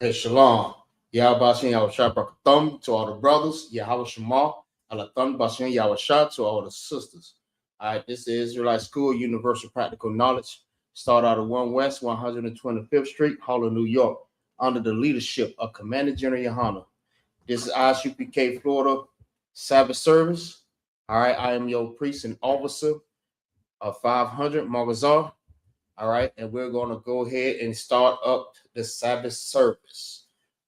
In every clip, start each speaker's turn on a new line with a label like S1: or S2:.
S1: Hey, shalom. Yahweh Bashin Yahweh Shah Thumb to all the brothers. Yahweh Shema. Allah Thumb Bashin Yahweh Shah to all the sisters. All right, this is Israelite School Universal Practical Knowledge. Start out of 1 West 125th Street, Harlem, New York, under the leadership of Commander General YAHANNA. This is Isupk, Florida Sabbath service. All right, I am your priest and officer of 500 MAGAZAR. All right, and we're going to go ahead and start up the Sabbath service.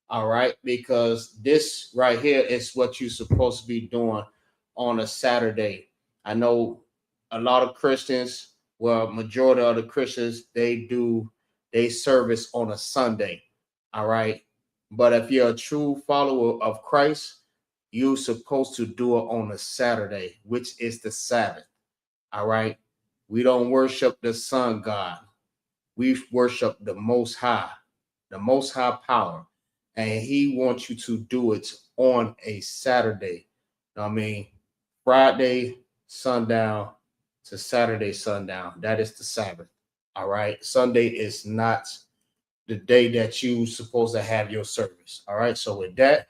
S1: All right, because this right here is what you're supposed to be doing on a Saturday. I know a lot of Christians, well, majority of the Christians, they service on a Sunday. All right, but if you're a true follower of Christ, you're supposed to do it on a Saturday, which is the Sabbath. All right, we don't worship the sun god. We worship the Most High power. And he wants you to do it on a Saturday. I mean, Friday sundown to Saturday sundown. That is the Sabbath. All right. Sunday is not the day that you're supposed to have your service. All right. So with that,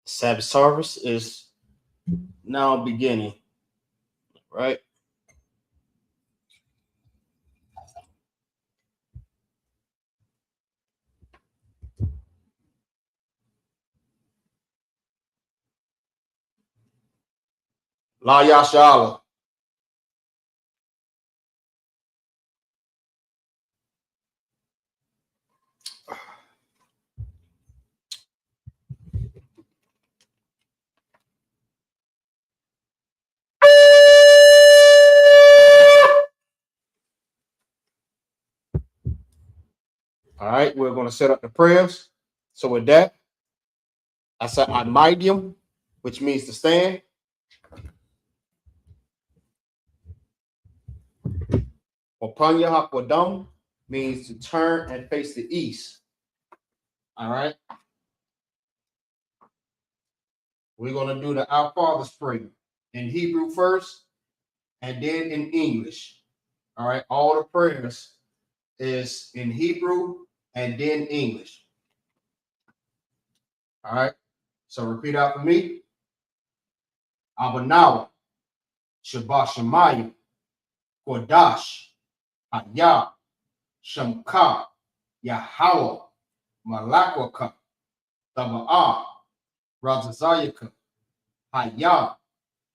S1: Sabbath service is now beginning. Right. La Yashala. All right, we're going to set up the prayers. So with that, I said Imidium, which means to stand. Opanya Hakwadam means to turn and face the east. All right. We're going to do the Our Father's prayer in Hebrew first and then in English. All right. All the prayers is in Hebrew and then English. All right. So repeat after me. Abanawa, Shabbat Shemayim, Kodash, Hayah, Shamka, Yahweh, Malakwaka, Taba'ah, Razazayaka, Hayah,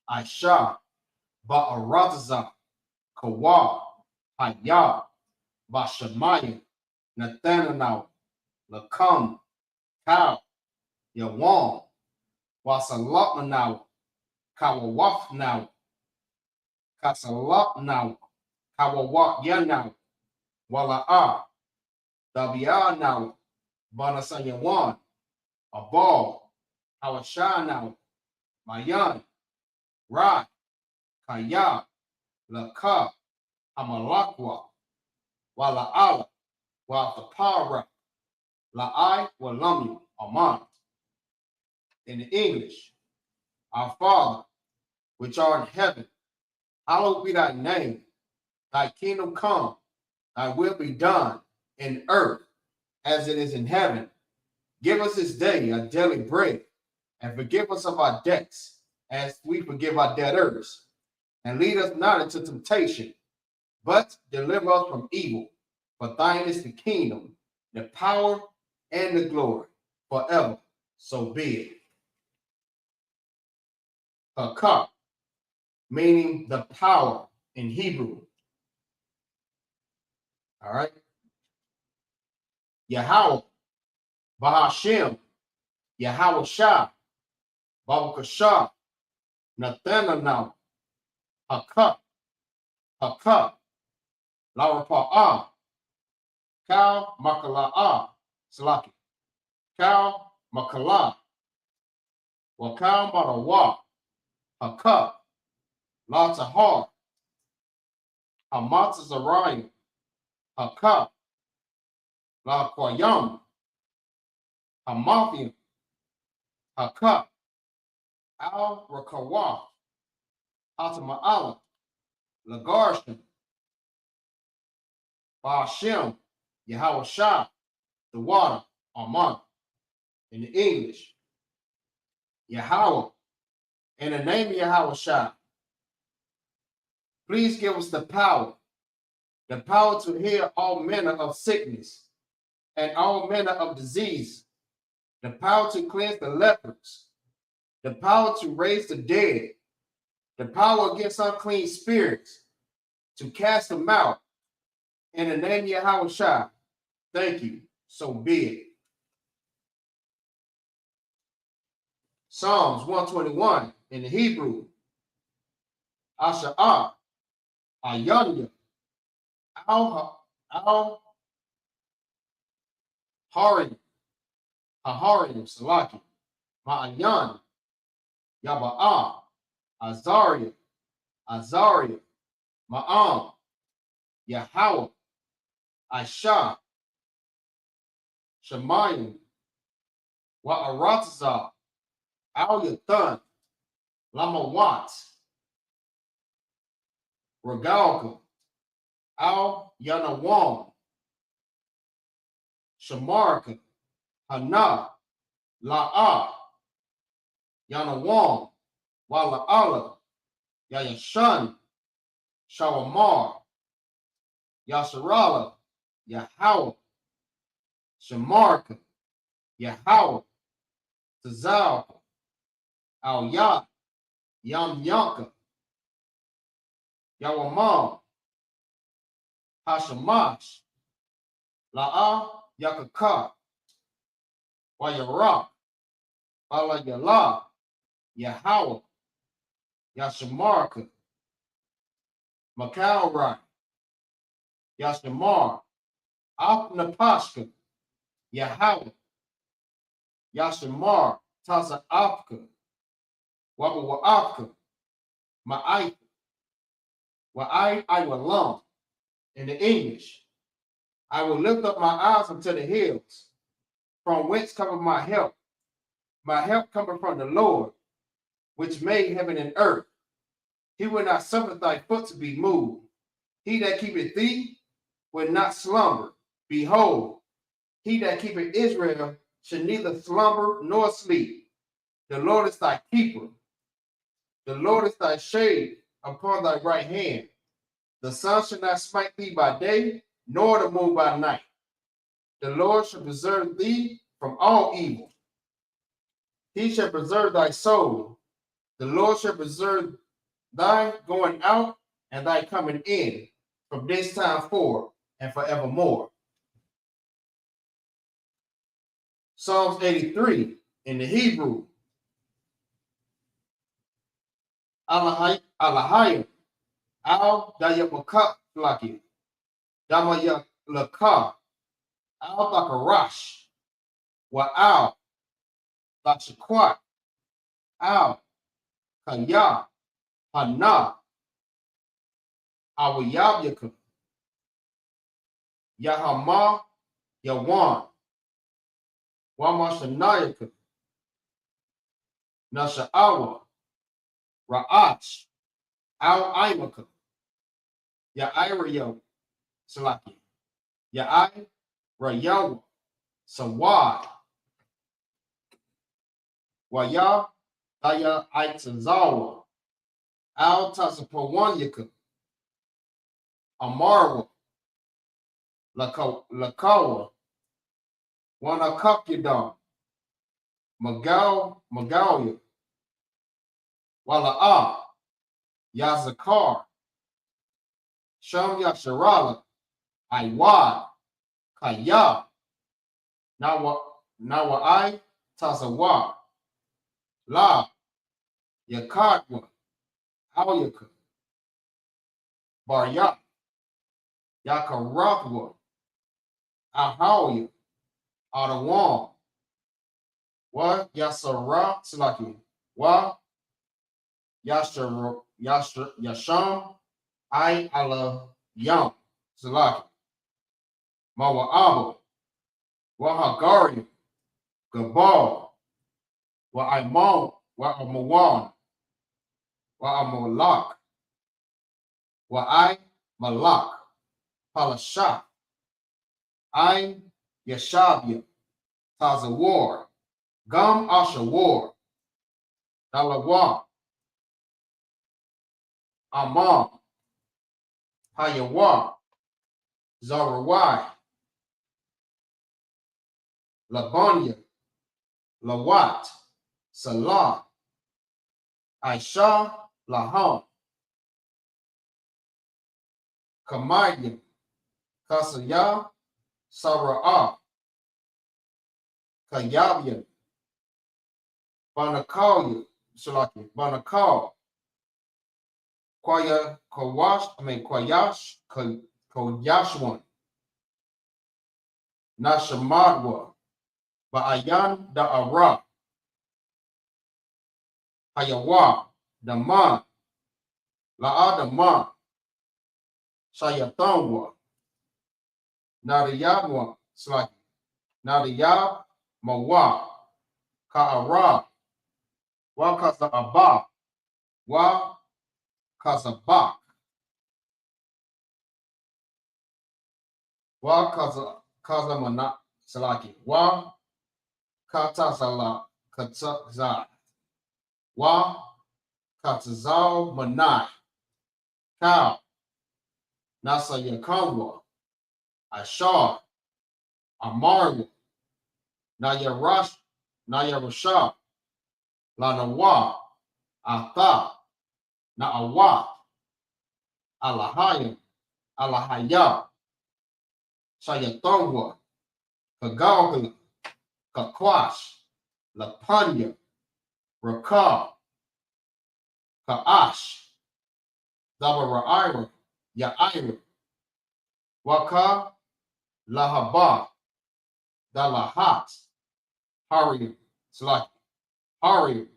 S1: Aisha, Ba'araza, Kawa, Hayah, Bashamaya, Nathanael, Lakam, Kau, Yawan, Wasalapmanaw, Kawawafnaw, Kasalapnaw, Kawawak Yanaw, Wala'a, Dabianaw, Banasayawan, Abal, Hawashanaw, Mayan, Ra, Kaya, Laka, Amalakwa, Wala'ala, Wa'atapara, La'ai, Walamu, Aman. In English, our Father, which art in heaven, hallowed be thy name. Thy kingdom come, thy will be done in earth as it is in heaven. Give us this day our daily bread, and forgive us of our debts, as we forgive our debtors. And lead us not into temptation, but deliver us from evil. For thine is the kingdom, the power, and the glory, forever. So be it. Hakah, meaning the power in Hebrew. All right. Yahweh, Bahashem, Yahweh Shah, Babakashah, Nathanael, Hakah, Hakah, Larapa'ah, Kal Makala'ah, Salaki, Kal Makalah, Wakal Marawa, Hakah, Latahar, Hamatzazariah, Haka, La Koyam, Hamafian, Haka, Al Rakawa, Hatama'ala, Lagarshan, Ba'ashem, Yahweh Shah, the water, Aman, in the English, Yahweh, in the name of Yahweh Shah, please give us the power to heal all manner of sickness and all manner of disease, the power to cleanse the lepers, the power to raise the dead, the power against unclean spirits, to cast them out. In the name of Yahweh Shah, thank you. So be it. Psalms 121 in the Hebrew. Asha'ah, Ayanya, Al Harim, Haharim, Salaki, Ma'ayan, Yaba'ah, Azaria, Ma'am, Yahweh, Aisha, Shemayim, Wa'aratazah, Al Yathan, Lamawat, Regalka, Al Yanawam, Shamarka, Hana, La'ah, Yanawam, Wala'ala, Yayashan, Shawamar, Yasharala, Yahweh, Shamarka, Yahweh, Tazalka, Al Yah, Yam Yanka, Yawamam, Hashamash, La'ah, Yakaka, Wayarak, Ala Yala, Yahweh, Yashamarka, Makalrai, Yashamar, Apnapashka, Yahweh, Yashamar, Tasa Apka, Wabawa Apka, Ma'ai, I will lump in the English. I will lift up my eyes unto the hills, from whence cometh my help. My help cometh from the Lord, which made heaven and earth. He will not suffer thy foot to be moved. He that keepeth thee will not slumber. Behold, he that keepeth Israel shall neither slumber nor sleep. The Lord is thy keeper. The Lord is thy shade upon thy right hand. The sun shall not smite thee by day, nor the moon by night. The Lord shall preserve thee from all evil. He shall preserve thy soul. The Lord shall preserve thy going out and thy coming in from this time forth and forevermore. Psalms 83 in the Hebrew. Alahayim, Al Dayamakak Flaki, Damayalaka, Al Bakarash, Wa'al, Bakshakwat, Al Kanya, Hana, Awayabyaka, Yahama, Yawan, Wamashanayaka, Nasha'awa, Ra'ach, Al Imaka, Ya'irayo, Salaki, Ya'i, Rayawa, Sawad, Waya, Daya Aitzazawa, Al Tasapawanyaka, Amarwa, Lakawa, Wanakapyadam, Magalia, Wala'ah, Yazakar, Sham Yasharala, Iwad, Kaya, Nawai, Tazawa, La, Yakatwa, Awyaka, Baryak, Yakaratwa, Ahawya, Adawan, Wa Yasara Slaki, Wa Yasham, I ala Yam Slaki, Mawa'abu, Wahagarim, Gabal, Wa'imon, Wa'amawan, Wa'amalak, Wa'ai Malak, Palashah, Ain Yashabia, Tazawar, Gum Ashawar, Dalawa, Amam, Hayawa, Zarawai, Labanya, Lawat, Salah, Aisha, Laham, Kamayim, Kasaya, Sara'ah, Kayabian, Banakal, Salaki, Banakal, Kwayash, Koyashwan, Nashamadwa, Ba'ayan Da'ara, Hayawa, Daman, La'adaman, Shayatangwa, Nariyabwa, Slaki, Nariyab, Mawa, Ka'ara, Wa Kasa'aba, Wa Kasabak, Wa Kazamana, Salaki, Wa Katasala, Katzazai, Wa Katzazal Manai, Kal, Nasa Yakamwa, Ashar, Amarwa, Nayarashah, Lanawa, Atha, Na'awa, Alahayim, Alahaya, Shayatongwa, Kagalgala, Kakwash, Lapanya, Rakal, Ka'ash, Zabara'ira, Ya'ira, Waka, Lahaba, Dalahat, Harim, Slaki, Harim,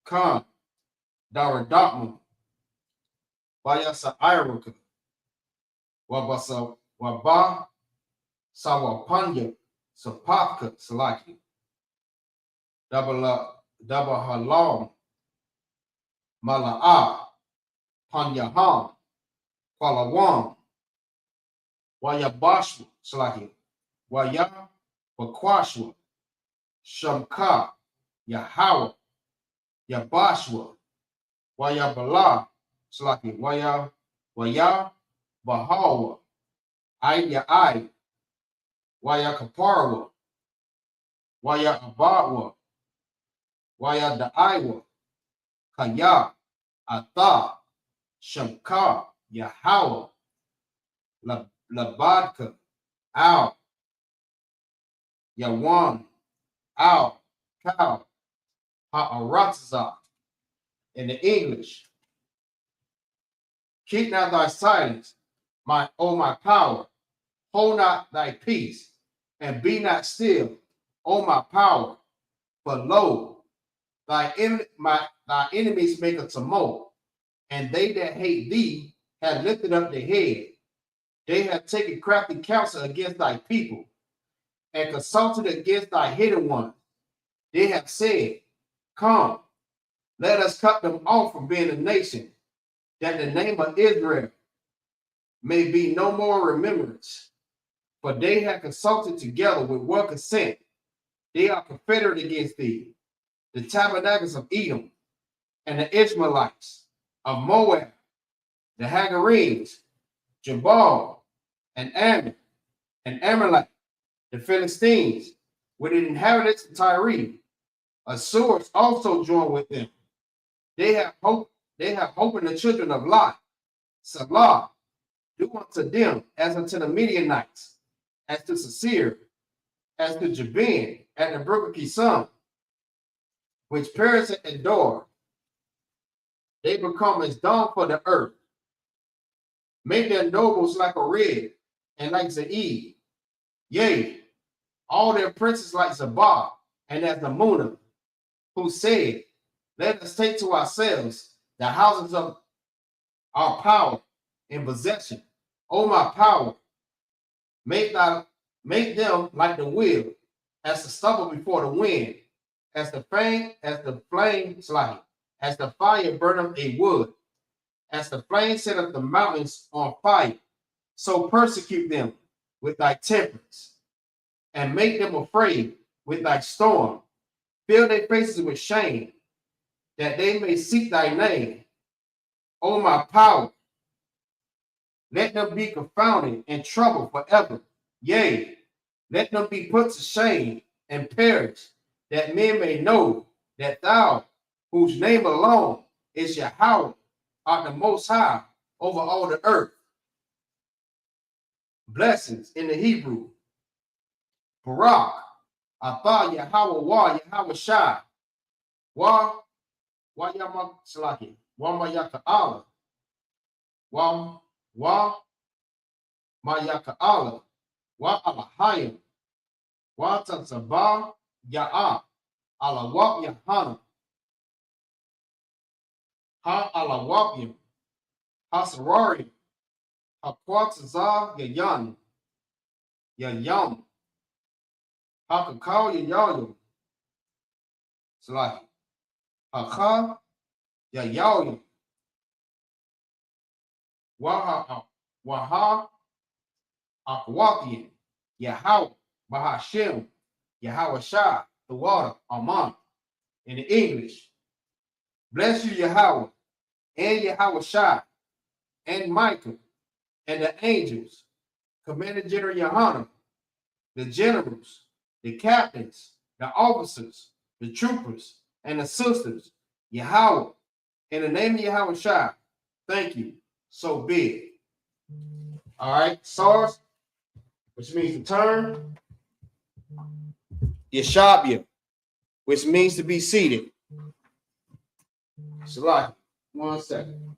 S1: Khan, Daradakman, Bayasa Iraka, Wabasa, Waba, Sawapanya, Sapaka, Slaki, Dabahalam, Mala'a, Panyaham, Palawam, Wayabashwa, Slaki, Waya, Bakwashwa, Shamka, Yahawa, Yabashwa, Wayabala, Slaki, Waya, Bahawa, Ai, Waya Kaparwa, Waya Abawa, Waya Da'aiwa, Kaya, Atha, Shamka, Yahawa, Labadka, Al, Yawan, Al, Kal, Ha'aratza. In the English, keep not thy silence, my power, hold not thy peace, and be not still, O my power, for lo, thy enemies make a tumult, and they that hate thee have lifted up their head. They have taken crafty counsel against thy people, and consulted against thy hidden ones. They have said, come, let us cut them off from being a nation, that the name of Israel may be no more remembrance. For they have consulted together with one consent. They are confederate against thee, the tabernacles of Edom, and the Ishmaelites of Moab, the Hagarenes, Jabal, and Ammon, and Amalek, the Philistines, with the inhabitants of Tyre. Assyrians also join with them. They have hope in the children of Lot. Salah, do unto them as unto the Midianites, as to Sisir, as to Jabin, and the brook of Kison, which perish and endure. They become as dung for the earth. Make their nobles like a red, and like Zaid. Yea, all their princes like Zabah, and as the Munah, who said, let us take to ourselves the houses of our power in possession. O my power, make thy Make them like the wheel, as the stubble before the wind, as the flame, as the fire burn up a wood, as the flame set up the mountains on fire. So persecute them with thy temperance, and make them afraid with thy storm. Fill their faces with shame, that they may seek thy name. O my power, let them be confounded and troubled forever. Yea, let them be put to shame and perish, that men may know that thou, whose name alone is Yahweh, art the most high over all the earth. Blessings in the Hebrew. Barak, Atha Yahweh Wa Yahweh Shai, Wa Yamak Salaki, Wa Mayaka Allah, Wa Mayaka Allah, Wa Alahayim, Wa Tatzabah Ya'ah, Alawab Yahanna, Ha Alawabim, Hasararim, Hakwatazah Yayan, Yayam, Hakakal Yayayim, Salaki, Hakha Yayayim, Waha Akwakim, Yahweh, Bahashem, Yahweh Shah, the water, Aman, in the English. Bless you, Yahweh, and Yahweh Shah, and Michael, and the angels, Commander General YAHANNA, the generals, the captains, the officers, the troopers, and the sisters, Yahweh, in the name of Yahweh Shah, thank you, so be it. All right, SARS, which means to turn. Yeshabia, which means to be seated. Salaki, 1 second.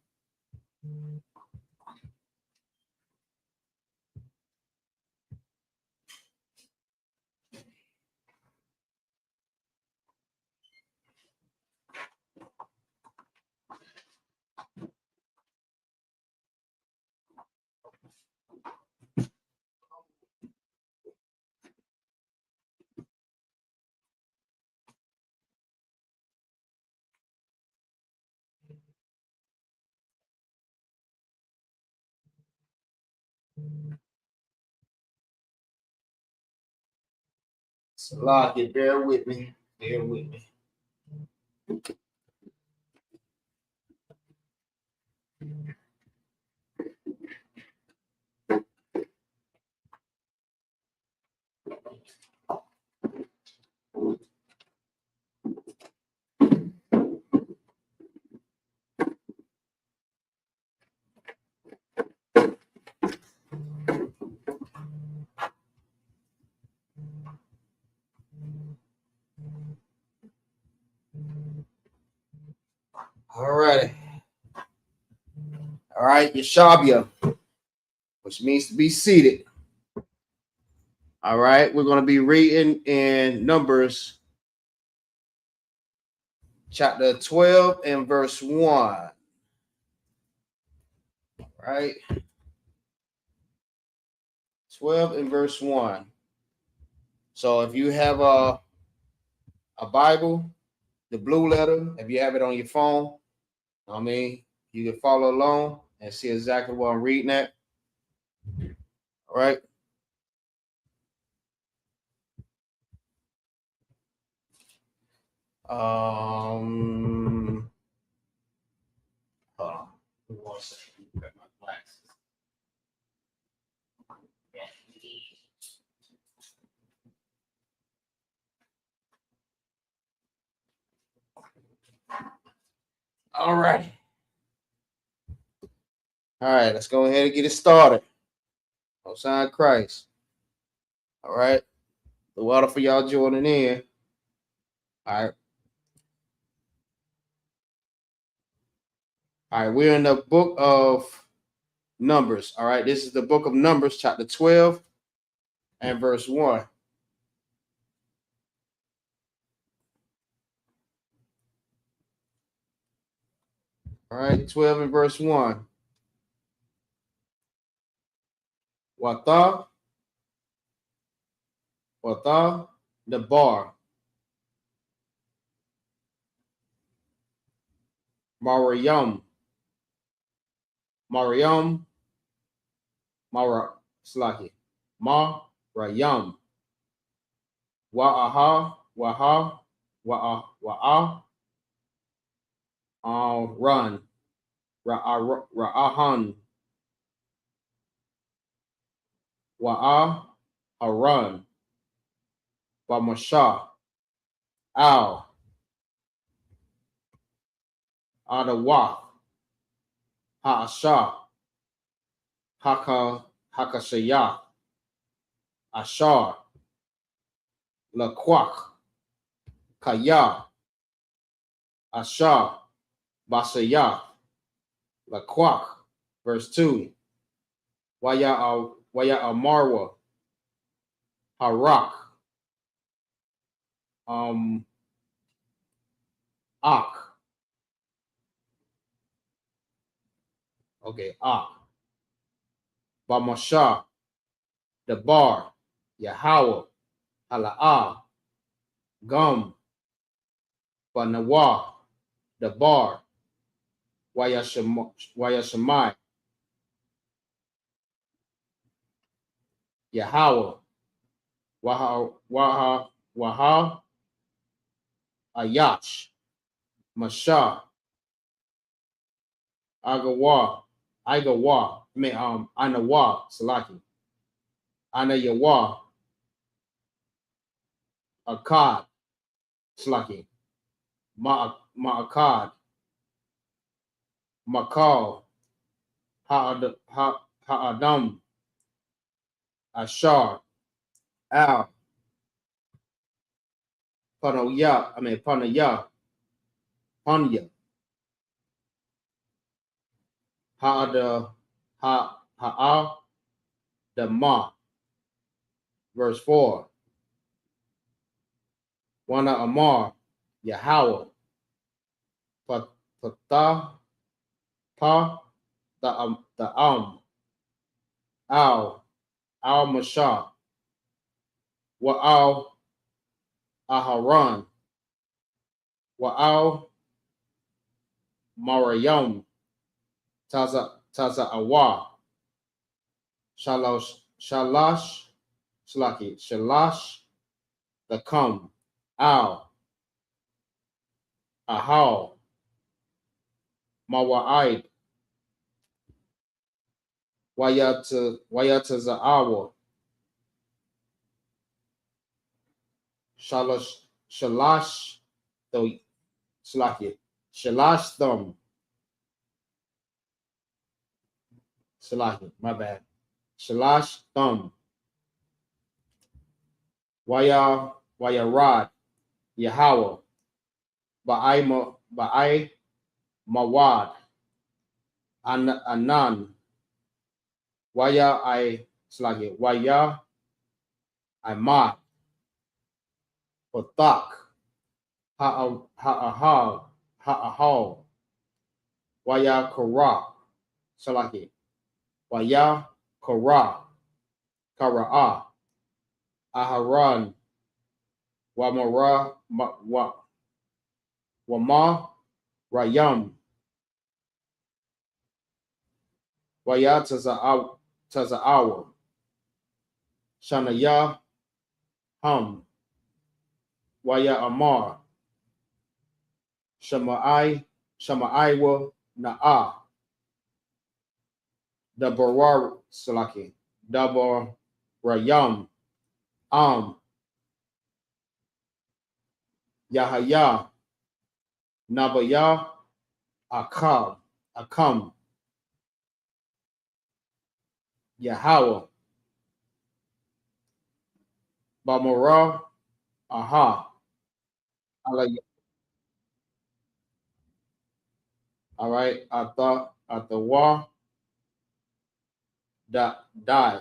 S1: Salaki, bear with me. Bear with me. All righty. All right, Yeshabia, which means to be seated. All right, we're going to be reading in Numbers chapter 12 and verse 1. All right. 12 and verse 1. So if you have a Bible, the blue letter, if you have it on your phone, I mean, you can follow along and see exactly what I'm reading at. All right. Hold on. 1 second. Got my glasses. All right. All right, let's go ahead and get it started. Outside Christ. All right. The water for y'all joining in. All right. All right, we're in the book of Numbers. All right, this is the book of Numbers, chapter 12 and verse 1. All right, 12 and verse 1. Wata Wata, the bar. Mariam, Mariam, Mara Slaki. Mariam. Wa'aha, Waha, Wa'a, Run. Ra'ahan. Wa'a, Haran. Wamasha. Al. Adawa. Ha'asha. Hakashaya. Ashar. Laquak. Kaya. Ashar. Basaya. Laquak. Verse 2. Waya Amarwa. Harak. Ak. Okay, Ak. Bamasha. The bar. Yahweh. Hala'ah. Gum. Banawa. The bar. Wayashamai. Yahweh. Waha. Ayach. Masha. Agawa. Anawa. Salaki. Anayawa. Akkad. Slaki. Ma'akad. Makal. Ha'adam. Ashar. Al. Panaya. Panya. Ha'al. The ma. Verse 4. Wana Amar. Yahweh. Patah. The Al Mashah, Wa'al Aharan, Wa'al Marayam, Taza Awa, Shalash, the come, Al, Ahal, Mawa'id, Wayata Za'awa, Shalash, the Slaki, Shalash Thumb, Slaki, my bad, Shalash Thumb, Wayarad, Yahweh, Ba'ai Mawad, Anan, Waya Imad, Patak, Ha'ahal, Waya Kara, Salaki, Waya Kara'a, Aharan, Wama Rayam, Waya Taza'awa, Shanaya Hum, Waya Amar, Shama'aiwa Na'a, Dabarar Salaki, Dabar Rayam, Yahaya, Nabaya, Akam, Yahweh, Bamara, Aha. All right, Atawa, Die.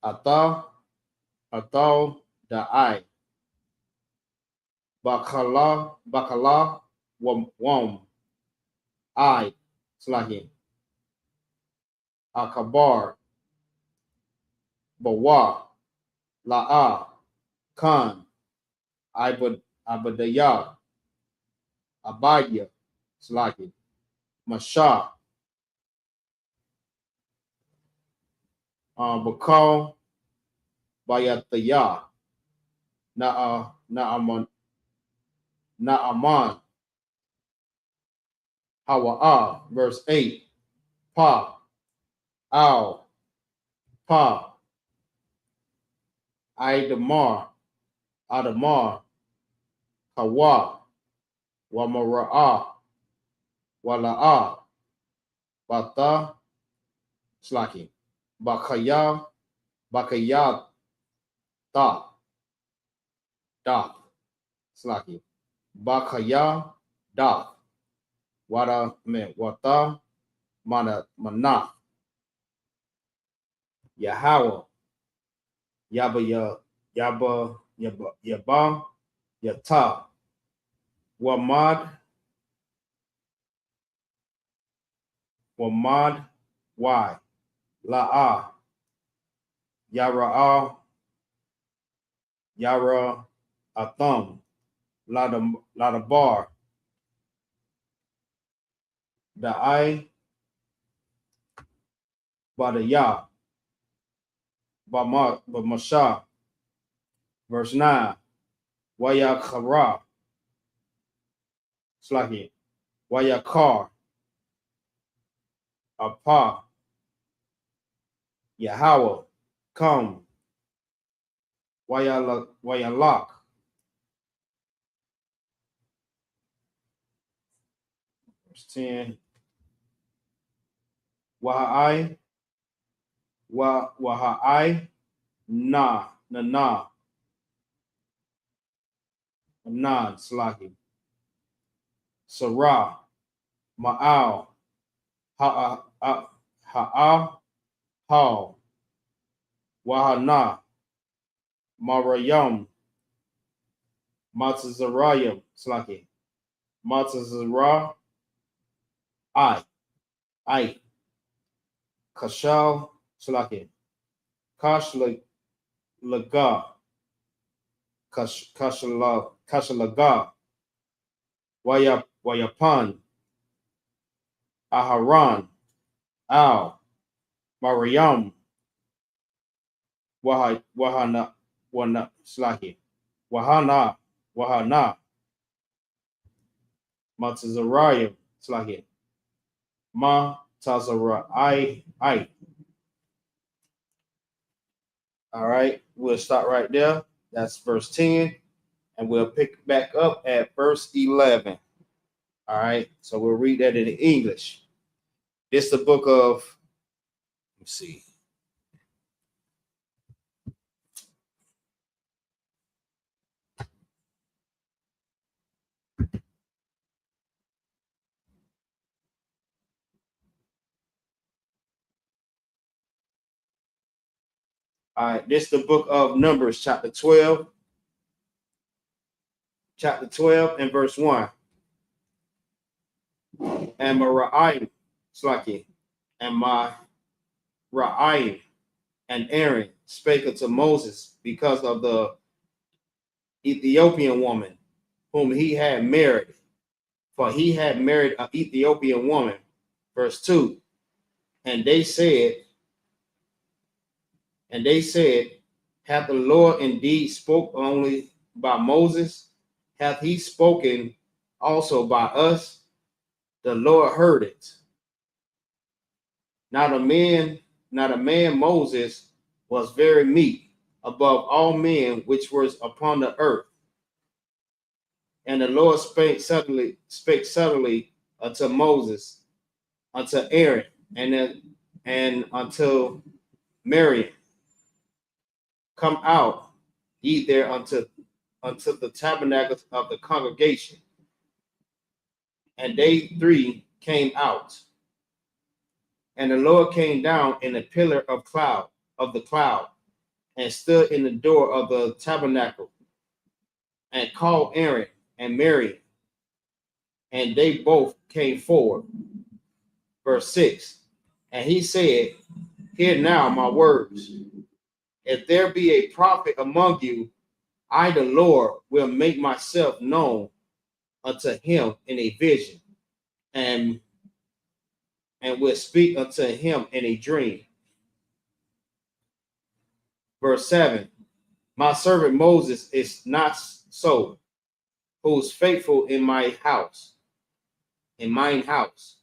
S1: Atau, Da'ai. Bakala, Wom, I, Slahi. Akabar, Bawa, La'a, Khan, Abadaya, Abaya, Slaki, Masha, Bakal, Bayataya, Naaman, Hawa'a, verse 8, Pa, Al, Pa, Idamar, Adamar, Hawa, Wamara'a, Wala'a, Bata, Slaki, Bakaya, Bakayata, Da, Slaki, Bakaya, Da, Wata, Mana, Yahweh, Yaba, Yata, Wamad, Y, La'a, Yara, Atham, Ladabar, Da'ai, Badaya, Bamasha, verse 9, Wayakara, Slaki, Wayakar, Apa, Yahweh, come, Wayalak, verse 10, Wahai, Wahai, Na, Slaki, Sarah, Ma'al, Ha'a, Hal, Wahana, Marayam, Matazarayam, Slaki, Matazara, I, Kashal, Slaki, Kashlaga, Kashalaga, Wayapan, Aharan, Al, Mariam, Wahana, Slaki, Wahana, Matazarayam, Slaki, Tazara, I. All right, we'll stop right there. That's verse 10, and we'll pick back up at verse 11. All right, so we'll read that in English. This is the book of, let's see. All right, this is the book of Numbers, chapter 12 and verse 1. And Mera'im, Slaki, and Ra'im and Aaron spake unto Moses because of the Ethiopian woman whom he had married, for he had married an Ethiopian woman. Verse 2. And they said, hath the Lord indeed spoke only by Moses? Hath he spoken also by us? The Lord heard it. Now the man Moses was very meek above all men which was upon the earth. And the Lord spake suddenly unto Moses, unto Aaron, and unto Miriam, come out ye there unto the tabernacles of the congregation. And they three came out. And the Lord came down in a pillar of the cloud, and stood in the door of the tabernacle, and called Aaron and Miriam, and they both came forward. Verse 6. And he said, hear now my words. If there be a prophet among you, I, the Lord, will make myself known unto him in a vision, and will speak unto him in a dream. Verse 7, my servant Moses is not so, who is faithful in my house, in mine house.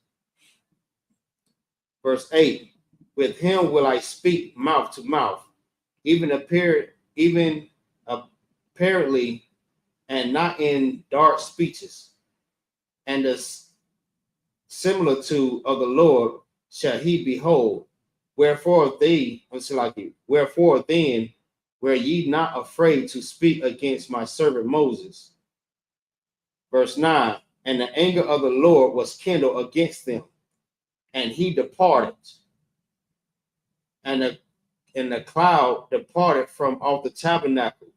S1: Verse 8, with him will I speak mouth to mouth, even apparently, and not in dark speeches. And the similitude of the Lord shall he behold. Wherefore then were ye not afraid to speak against my servant Moses? Verse 9, and the anger of the Lord was kindled against them, and he departed, and the cloud departed from off the tabernacle,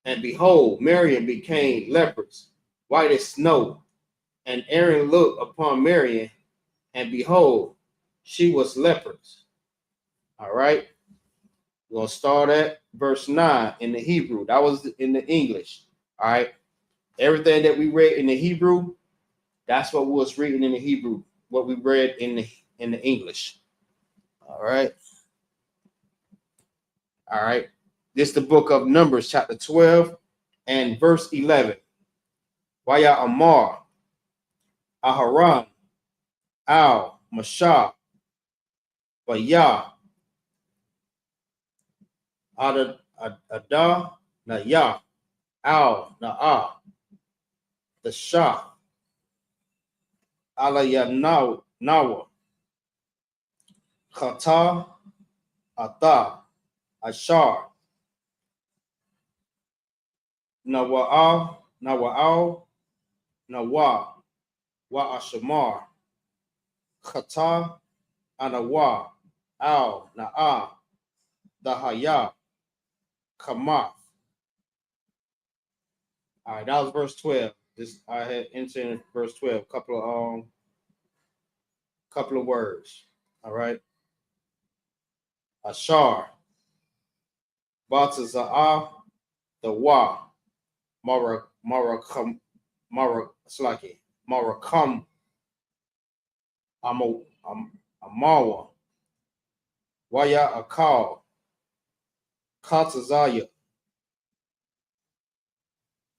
S1: and behold, Miriam became leprous, white as snow. And Aaron looked upon Miriam, and behold, she was leprous. All right. We're going to start at verse 9 in the Hebrew. That was in the English. All right. Everything that we read in the Hebrew, that's what we was reading in the Hebrew, what we read in the English. All right. All right. This is the book of Numbers, chapter 12 and verse 11. Waya Amar, Aharam, Al, Mashah, Bayah, Ada, Nayah, Al, Na'ah, the Shah, Nawa, Khata, Ata, Ashar, Nawa'al, Nawa, Wa'ashamar, Khata, Anawa, Al, Na'ah, Dahaya, Kamath. All right, that was verse 12. This I had entered in verse 12. Couple of words. All right. Ashar, Bataza'ah, the Wa, Marakam, Amawa, Waya Akal, Katazaya,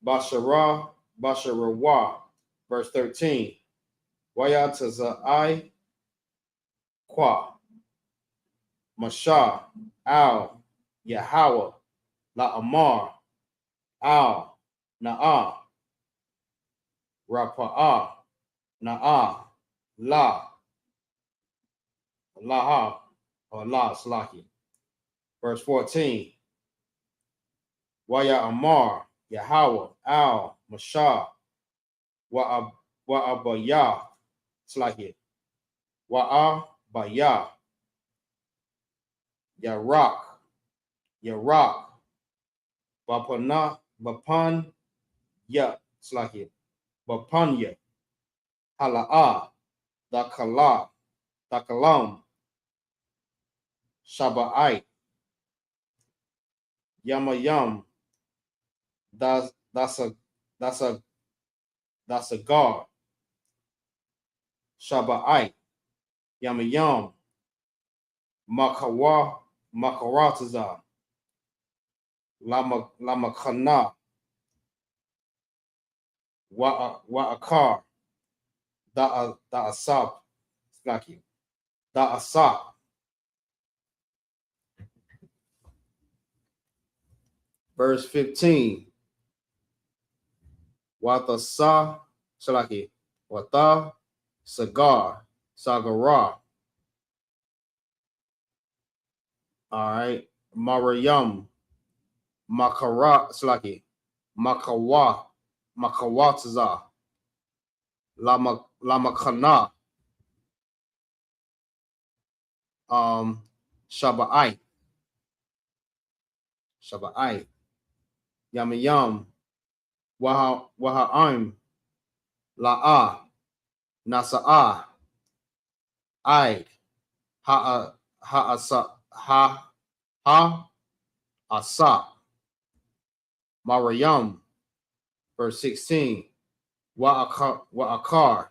S1: Basharawa, verse 13. Waya Tazai, Kwa, Mashah, Al, Yahweh, La Amar, Al, Na'ah, Rapa'ah, Na'ah, La, Laha, or La, Slaki. Verse 14. Waya Amar, Yahweh, Al, Mashah, Wa'abayah, Slaki. Wa'abayah, Yarak, Bapan, Ya, Slaki. Bapanya, Hala'ah, Dakalam, Shaba'ite, Yamayam, that's a God. Shaba'ite, Yamayam, Makarataza, Lamakana, Wa'akar, Da'asap, Slaki, Da'asap. Verse 15. Watasa, Shalaki, Wata, Sagar, Sagara. All right. Mariam, Makara, Shalaki, Makawataza, Lamakana, Shaba'ite, Yamayam, Waha'im, La'ah, Nasa'ah, Aid, Ha'asa, Asap, Mariam, verse 16, Wa'akar,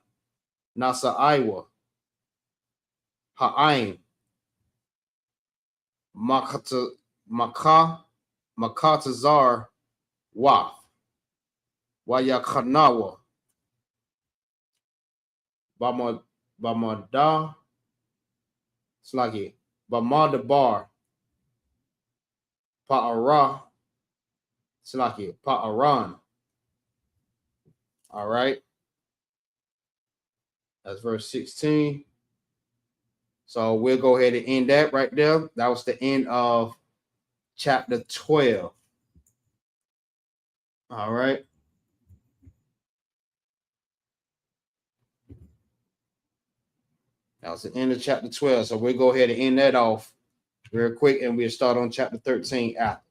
S1: Nasa Iwa, Ha'aim, Makatazar, Waf, Wayakanawa, Bamada, Slagi, Bamadabar, Pa'ara, Slaki, Pa'aran. All right. That's verse 16. So we'll go ahead and end that right there. That was the end of chapter 12. All right. That was the end of chapter 12. So we'll go ahead and end that off real quick, and we'll start on chapter 13 after.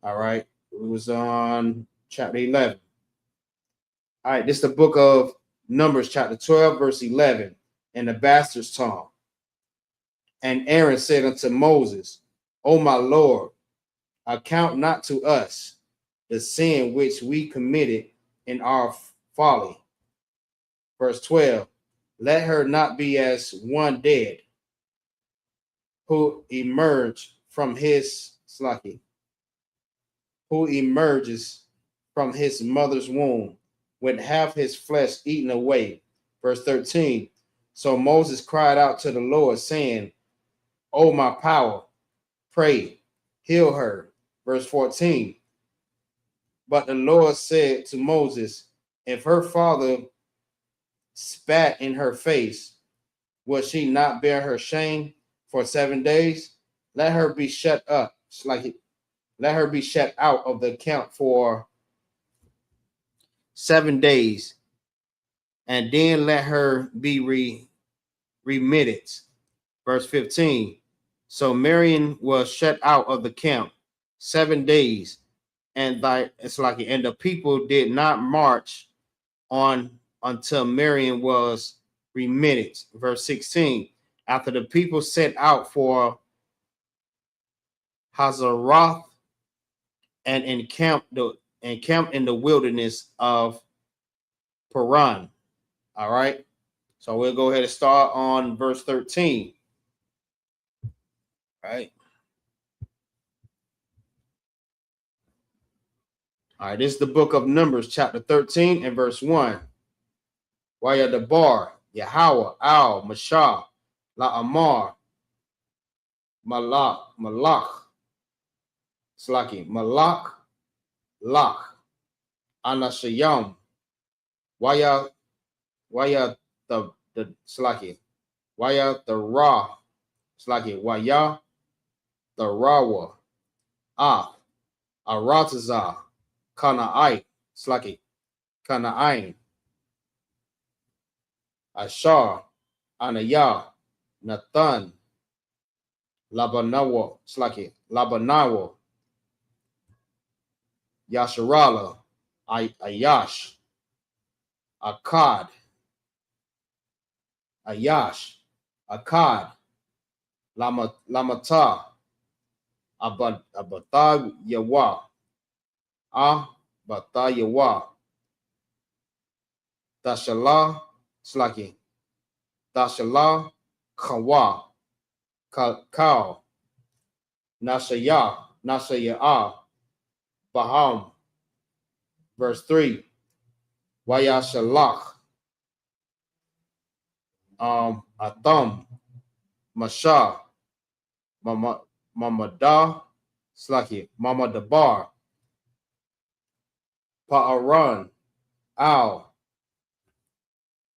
S1: All right. It was on chapter 11. All right. This is the book of Numbers, chapter 12, verse 11, in the bastard's tongue. And Aaron said unto Moses, O my Lord, account not to us the sin which we committed in our folly. Verse 12, let her not be as one dead, who emerged from his who emerges from his mother's womb, with half his flesh eaten away. Verse 13, so Moses cried out to the Lord, saying, O my power, pray, heal her. Verse 14, but the Lord said to Moses, if her father spat in her face, will she not bear her shame for 7 days? Let her be shut up, let her be shut out of the camp for 7 days, and then let her be remitted. Verse 15, so Miriam was shut out of the camp 7 days, and the people did not march on until Miriam was remitted. Verse 16, after the people set out for Hazeroth and encamped in the wilderness of Paran. All right. So we'll go ahead and start on verse 13. All right. All right. This is the book of Numbers, chapter 13 and verse 1. Wayadabar, Yahweh, Al, Mashah, La'amar, Malach, Slaki, Malach, Lach, Anashayam, Waya the Slaki, Waya the Ra, Slaki, Waya the Rawa, Arataza, Kana'ai, Slaki, Kana'ain, Ashar, Anaya, Nathan, Labanawa, Slaki, Labanawa, Yasharala, Ayash, Akkad, Ayash, Akkad, Lamata, Abata Yawa, Bata Yawa, Dashala, Slaki, Dashala, Kawa, Kao, Nasaya, Baham. Verse 3, Wayashalach, Atham, Mashah, Mamada, Slaki, Mamadabar, Pa'aran, Al,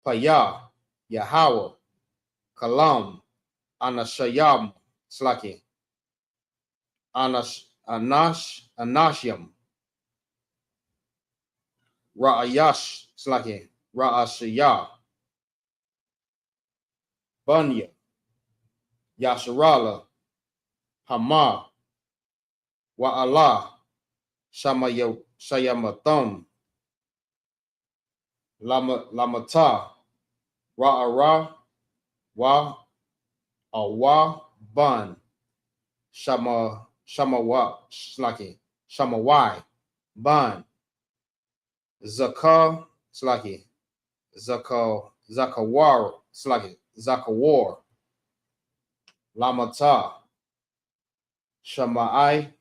S1: Payah, Yahweh, Kalam, Anashayam, Slaki, Anashyam, Ra'ayash, Slaki, Ra'ashayah, Bunya, Yasharala, Hama, Wa'ala, Shayamatham, Lamata, Ra'ara, Wa, Awa, Ban, Shama Slaki, Shamawai, Ban, Zakar, Slaki, Zakawar, Slaki, Zakawar, Lamata, Shamai,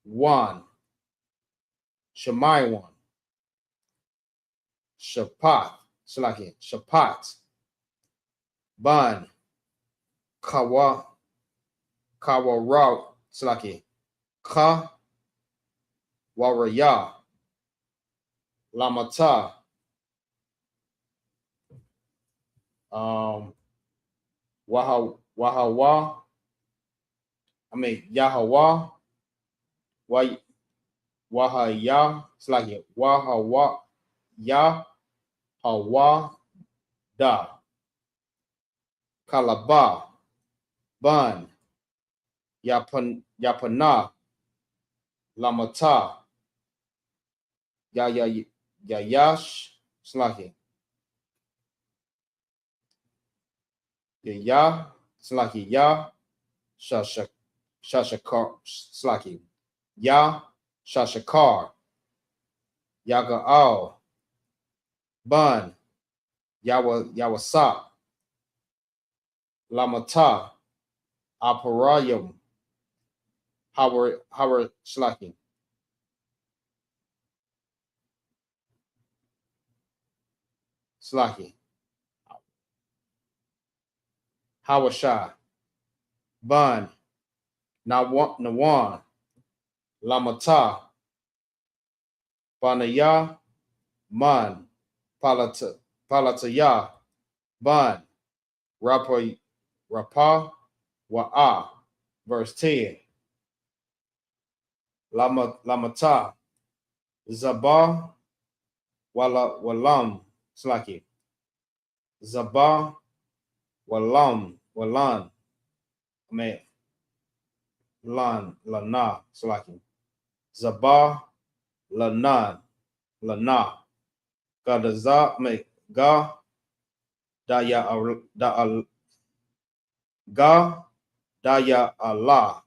S1: one, Shamai one, Shapat, Slaki, Shapat, Ban, Kawara, Slaki, Ka, Waraya, Lamata, Wahawa, Yahawa, Wahaya, it's like Wahawa, Yahawa, Da, Kalaba, Ban, Yapana, Lamata, Yayash, it's like Ya, it's like Ya, Shashakar, it's like Ya, Shashakar, Yagaal, Bun, Yawasa, Lamata, Aparayum, Howard Shlaki, Hawashai, Bun, Nawan, Lamata, Banaya, Man, Palataya, Ban, Rapa, Wa'a, verse 10. Lamata, Zabah, Walam, Slaki. Zabah, Walan, Lana, Slaki. Zabah, Lana, Gadaza, Ga, Daya Allah,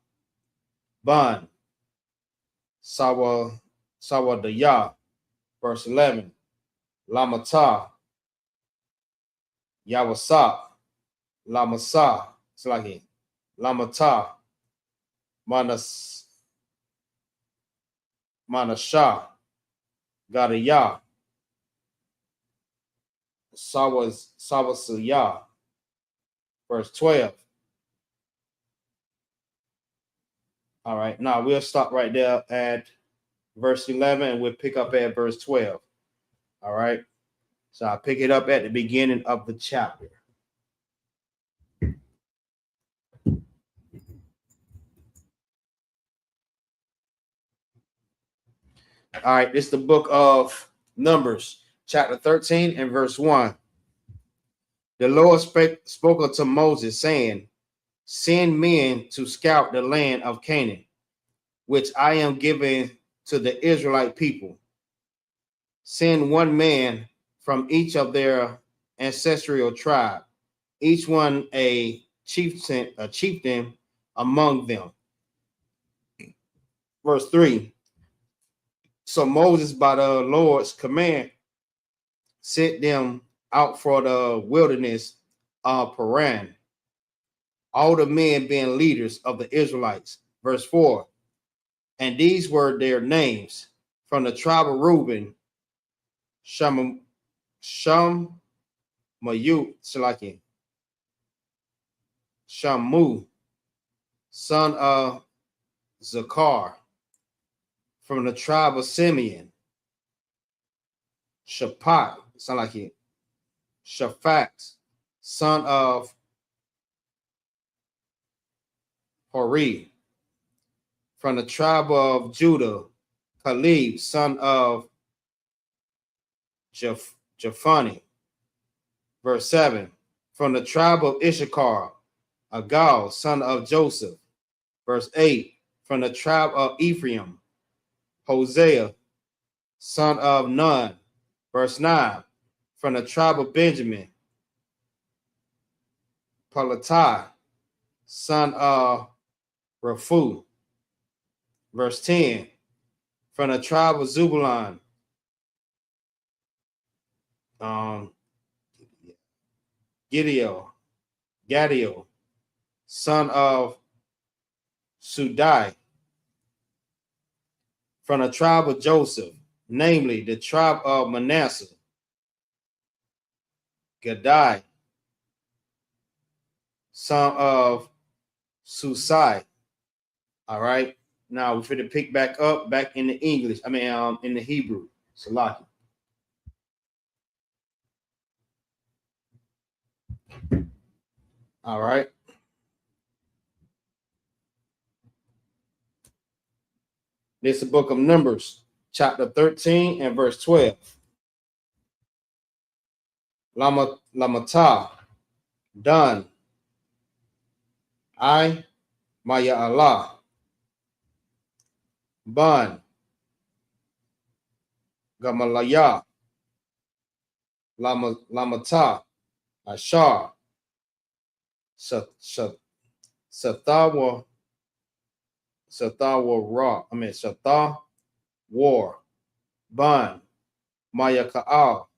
S1: Ban, Sawadaya, verse 11. Lamata, Yawasa, Lamasa, it's like Lamata, Manasha, Gadaya, Sawasuya, verse 12. All right, now we'll stop right there at verse 11 and we'll pick up at verse 12. All right, so I'll pick it up at the beginning of the chapter. All right, this is the book of Numbers, chapter 13 and verse 1. The Lord spoke unto Moses, saying, send men to scout the land of Canaan, which I am giving to the Israelite people. Send one man from each of their ancestral tribe, each one a chieftain among them. Verse 3. So Moses, by the Lord's command, sent them out for the wilderness of Paran, all the men being leaders of the Israelites. Verse 4. And these were their names: from the tribe of Reuben, Shamayut, Salaki, Shamu, son of Zakar; from the tribe of Simeon, Shaphat, Salaki, Shaphat, son of Hori; from the tribe of Judah, Caleb, son of Jephani. Verse 7. From the tribe of Issachar, Agal, son of Joseph. Verse 8. From the tribe of Ephraim, Hosea, son of Nun. Verse 9. From the tribe of Benjamin, Palatai, son of Rafu. Verse 10. From the tribe of Zebulun, Gadiel, son of Sudai. From the tribe of Joseph, namely the tribe of Manasseh, Gadai, son of Susai. All right. Now we're going to pick back up back in the English. In the Hebrew. Salaki. All right. This is the book of Numbers, chapter 13 and verse 12. Lamata, done. I, Maya Allah. Ban, Gamalaya. Lamata, Ashar. Satawa Ra. Sata war. Ban, Maya Ka'al.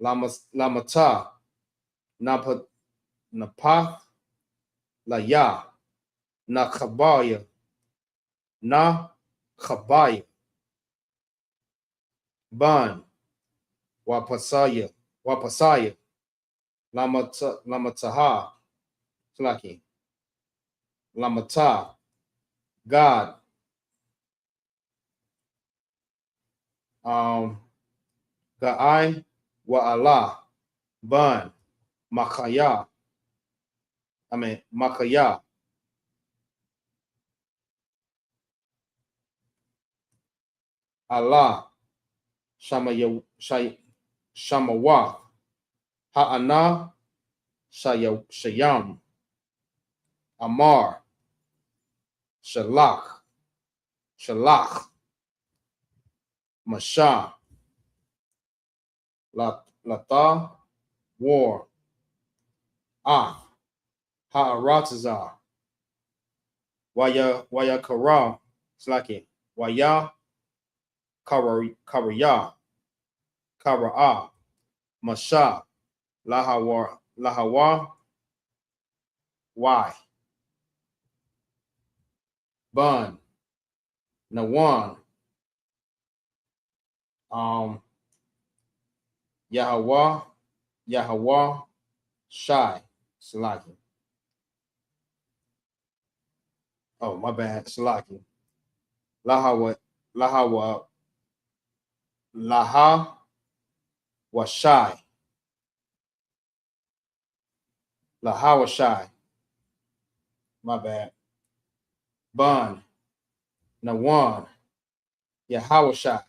S1: Lamata, Napath, Laya, Nakabaya, Na Kabaya, Ban, Wapasaya, Lamataha, Slaki, Lamata, God, Ga'ai, Wa Allah, Ban, Makaya, Makaya, Allah, Shamawa, Ha'ana, Shayam, Amar, Shalach, Masha, Lata, war, Ha'aratazar, Waya Kara, Slaki, Waya Karaya, Kara'a, Masha, Lahawa, Y, Bun, Nawan, Yahweh, Shai, Salaki. Oh, my bad, Salaki. Laha, Washai. Lahawashai. My bad. Bun, Nawan, Yahawashai.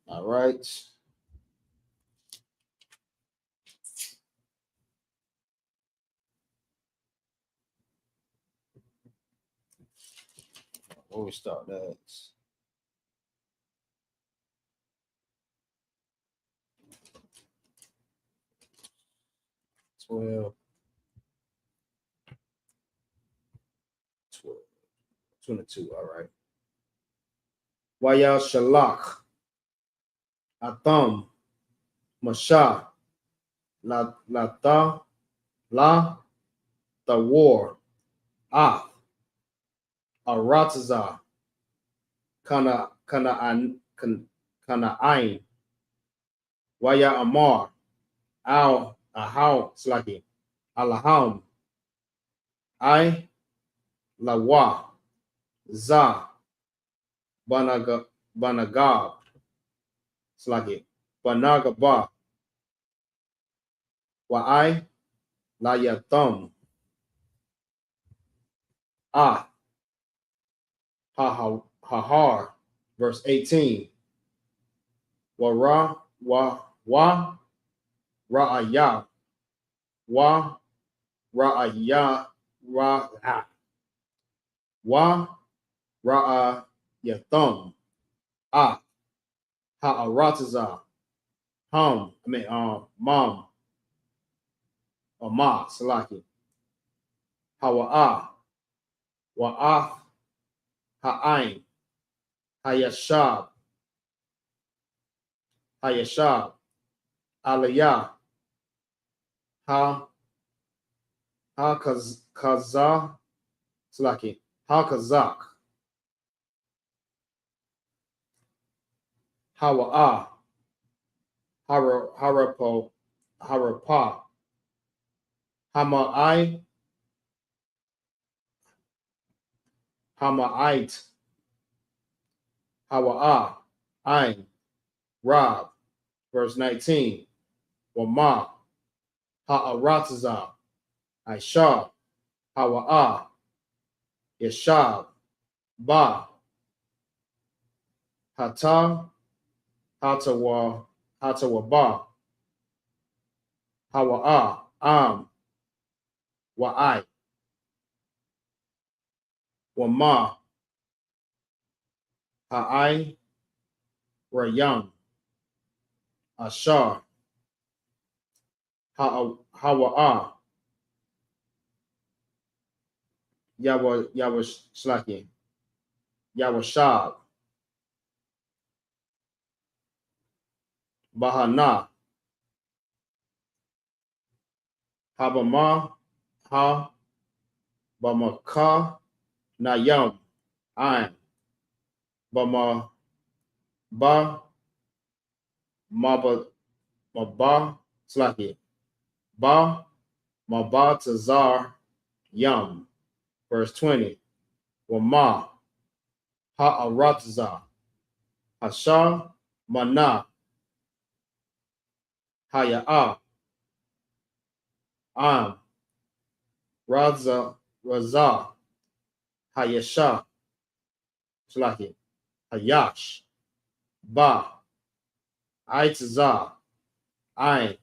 S1: All right. Where we start that? 12, 22. All right. Waya Shalach, Atham, Masha, Lata, La, the war, Aratazar, Kana'ain, Waya Amar, Ahau, Slaki, Alaham, Lawa, Za, Banagab, Slaki, Banagaba, Wa'ai, Layatham, Hahar, verse 18. Ra'aya, Ra'aya, Ra'ayatham, Ha'aratazah, Mom, or Ma, Salaki. Hawa'ah, Wa'ath, Ha'ain, Hayashab, Hayashab, Aliyah, Kazah, Salaki, Kazak, Hawa'ah, Harapa, Hama'ai, Hama'ite, Hawa'ah, Ain, Rob, verse 19, Wama, Ha'aratazah, Aishah, Hawa'ah, Yeshab, Ba, Hata, Hatawaba, Hawa'ah, Wa'ai, Wama, Ha'ai, Rayam, Ashar, Hawa'ah, Yawashlaki, Yawashab, Bahana, Habama, Ha, Bamaka, Nayam, Ain, Bama, Ba, Maba, Slaki, Ba, Maba Tazar, Yam, verse 20, Wama, Ha'aratza, Hasha, Mana, Haya'ah, Raza, Hayasha, Slaki, Hayash, Ba, Aitza, Ain,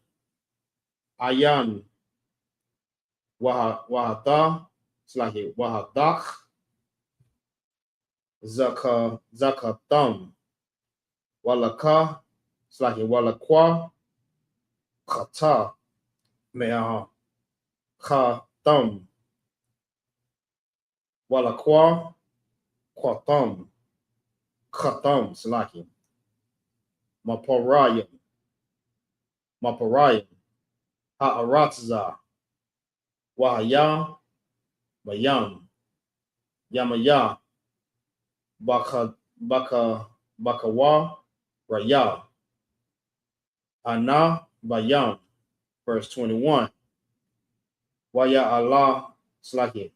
S1: Ayan, Wahata, Slaki, Wahadak, Zakatham, Walaka, Slaki, Walakwa, Kata, Mea, Khatam, Walakwa, Kwatham, Khatam, Slaki, Maparayam, Ha'aratza, Wahaya, Mayam, Yamaya, Bakawa, Raya, Ana, Bayam, verse 21. Waya Allah, Slaki,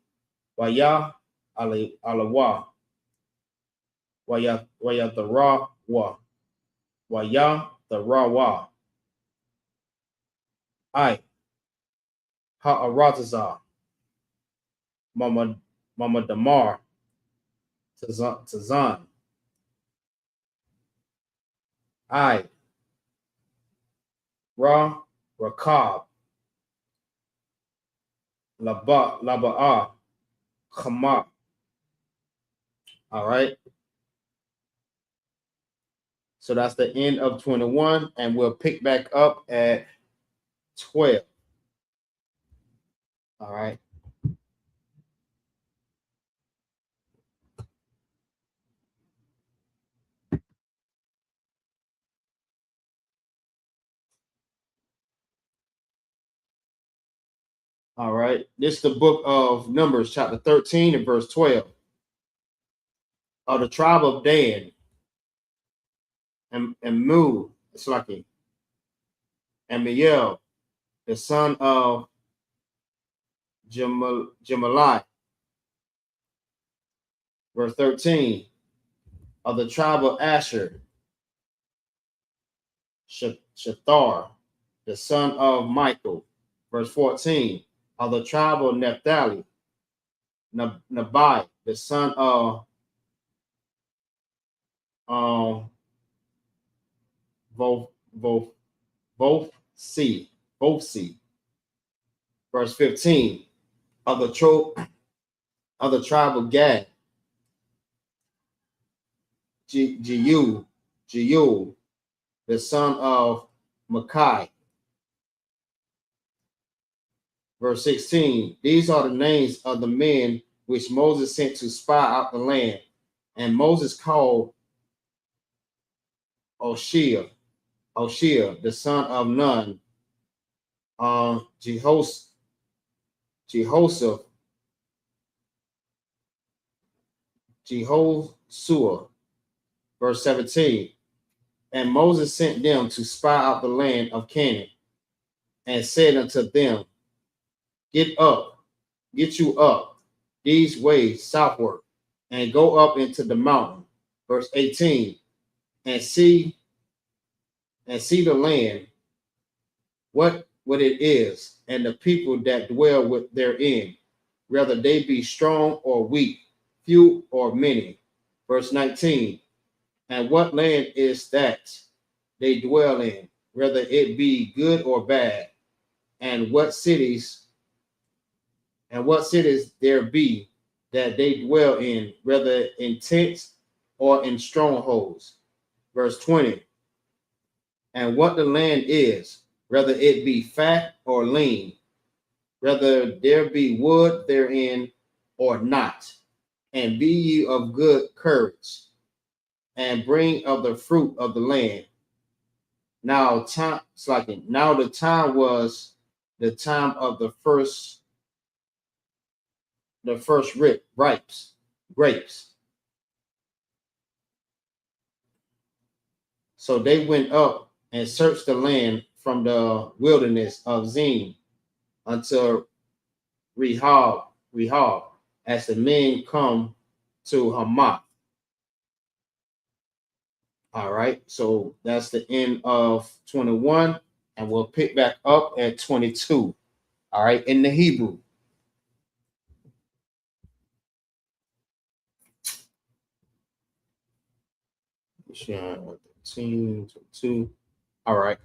S1: Waya Alawa, Waya the Ra wa, Waya the Ra wa, I, Ha'aratza, Mama Damar, Tazan, I, Rakab, Laba'a, Khama. All right. So that's the end of 21, and we'll pick back up at 12. All right. All right. This is the book of Numbers, chapter 13 and verse 12. Of the tribe of Dan, and Mu, Slaki, and Miel, the son of Gemalai. Verse 13. Of the tribe of Asher, Shathar, the son of Michael. Verse 14. Of the tribe of Naphtali, Nabai, the son of both C. Verse 15. Of the tribe of Gad, Jeuel, the son of Makai. Verse 16, these are the names of the men which Moses sent to spy out the land. And Moses called Oshia, the son of Nun, Jehoshaphat, Jehoshua. Verse 17, and Moses sent them to spy out the land of Canaan, and said unto them, get you up these ways southward, and go up into the mountain. Verse 18, and see the land, what it is, and the people that dwell therein, whether they be strong or weak, few or many. Verse 19, and what land is that they dwell in, whether it be good or bad, and what cities there be that they dwell in, whether in tents or in strongholds. Verse 20, and what the land is, whether it be fat or lean, whether there be wood therein or not, and be ye of good courage, and bring of the fruit of the land. Now the time was the time of the first grapes. So they went up and searched the land from the wilderness of Zin until Rehob, as the men come to Hamath. All right, so that's the end of 21, and we'll pick back up at 22. All right, in the Hebrew. All right.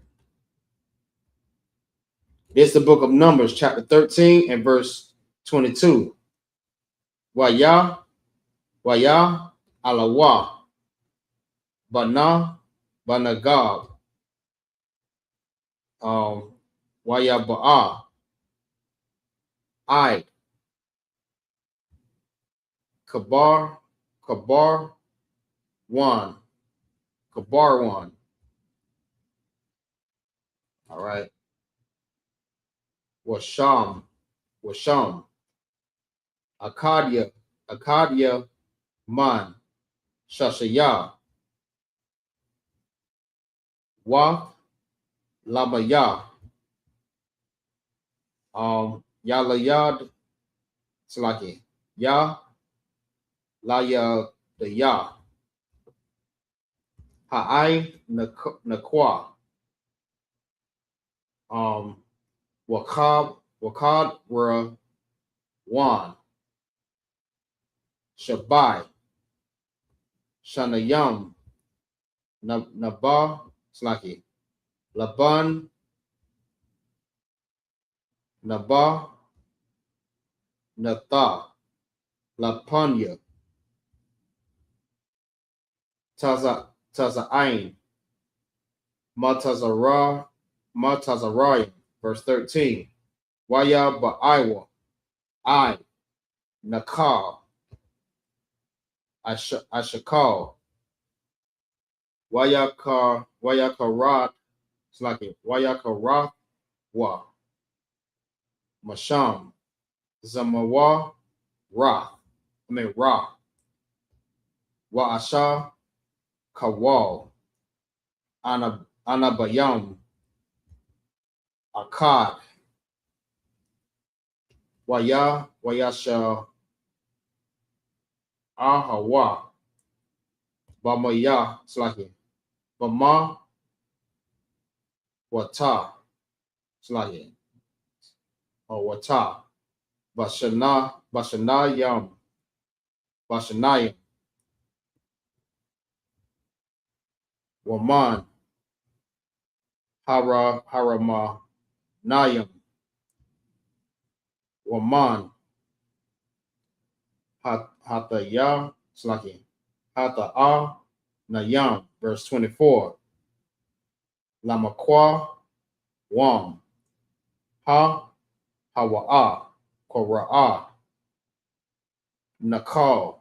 S1: It's the book of Numbers, chapter 13 and verse 22. Wayah, alawa, banagab, wayah ba'a, I, kabar one. All right. Washam, Akadia, Man, Shashaya, Wa, Labaya, Yalayad, Slaki, Ya, Laya, the Ya, Ha'ai, Nakwa, Wakad, Ra, Wan, Shabai, Shanayam, Naba, Slaki, Laban, Naba, Natha, Lapanya, Taza'ain, Matazarayim, verse 13. Waya Ba'iwa, I, Nakal, Ashakal, Wayakarat, it's like it, Wayakarat, Wa, Masham, Zamawa, Ra, Wa'asha, Kawal, Anabayam, Akkad, Wayasha, Ahawa, Bamaya, it's like it, Bama, Wata, it's like it, or Wata, Bashanayam, Waman, Harama, Nayam, Waman, Hataya, Slaki, Hata'a, Nayam, verse 24. Lamakwa, Wam, Hawa'a, Kora'a, Nakal,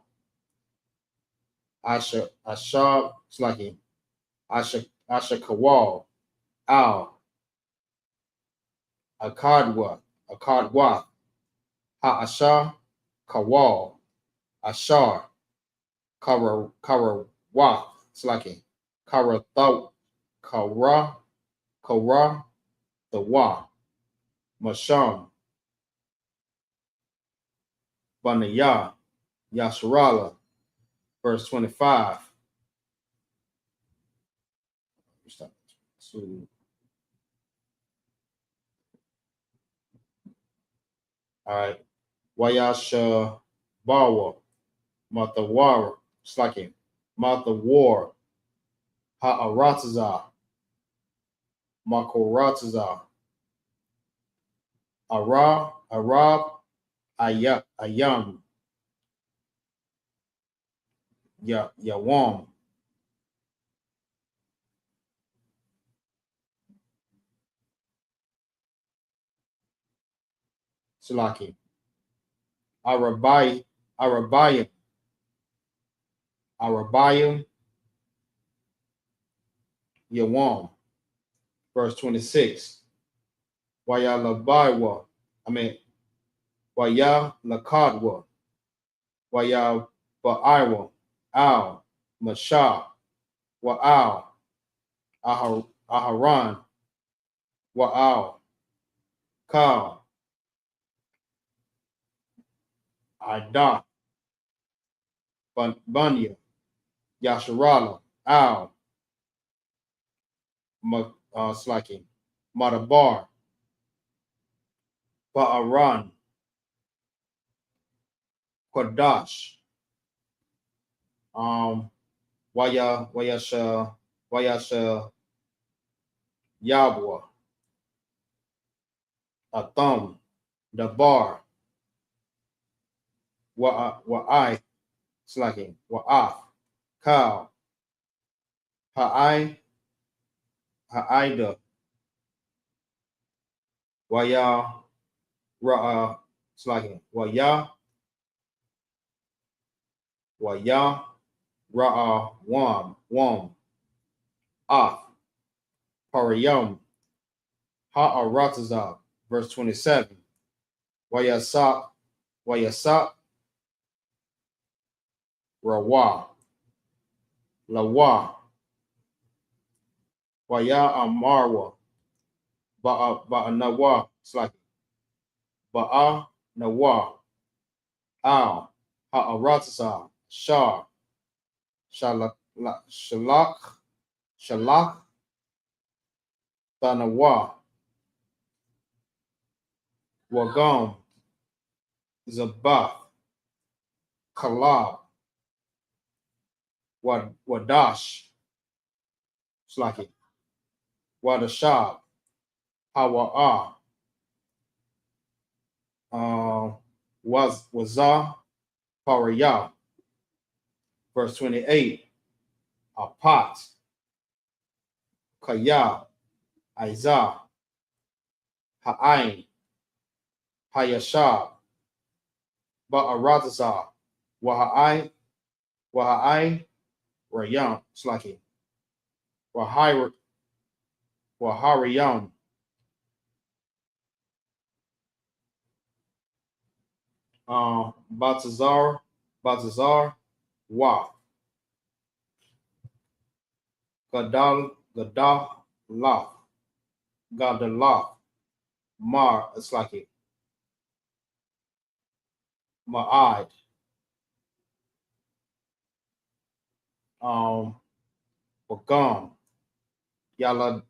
S1: Ashab, Slaki, Ashakawal, Al, Akadwa, Ha'asha, Kawal, Ashar, Karawa, Slaki, Karathaw, Kara, the Wa, Masham, Banaya, Yasharala, verse 25. All right. Wayasha Bawa, Matawara, Slaki, Matawar, Ha'arataza, Makoratazar, Arab, Ayam, Yawam, Slaki, Arabayim, Yawam, verse 26. Waya Lakadwa, Waya Ba'iwa, Al, Mashah, Wa'al, Aharan, Wa'al, Kal, Ada, Bunya, Yasharala, Al, Slaki, Madabar, Ba'aran, Kodash, Wayasha Yabwa, Atham, Dabar, Wa'ai, Slaki, Wa'af, Kal, Ha'ida, Waya Ra'a, Slaki, Waya Ra'a Wam, Af, Parayam, Ha'aratazah, verse 27. Wayasak, Rawa, Lawa, Waya Amarwa, Ba'anawa, Slaki, Ba'a Nawa, Al, Ha'aratazah, Shar, Shalak, Tanawa, Wagam, Zabath, Kalab, Wadash, Slaki, Wadashab, Hawa'a, Wazah, Paraya, verse 28. Apat, Kaya, Izah, Ha'ain, Hayashab, Ba'aratazah, Waha'ai, Rayam, Slaki, Wahariyam, Batazar, Wa, Gadalah, Mar, Slaki, Ma'ad, Bagam, Yala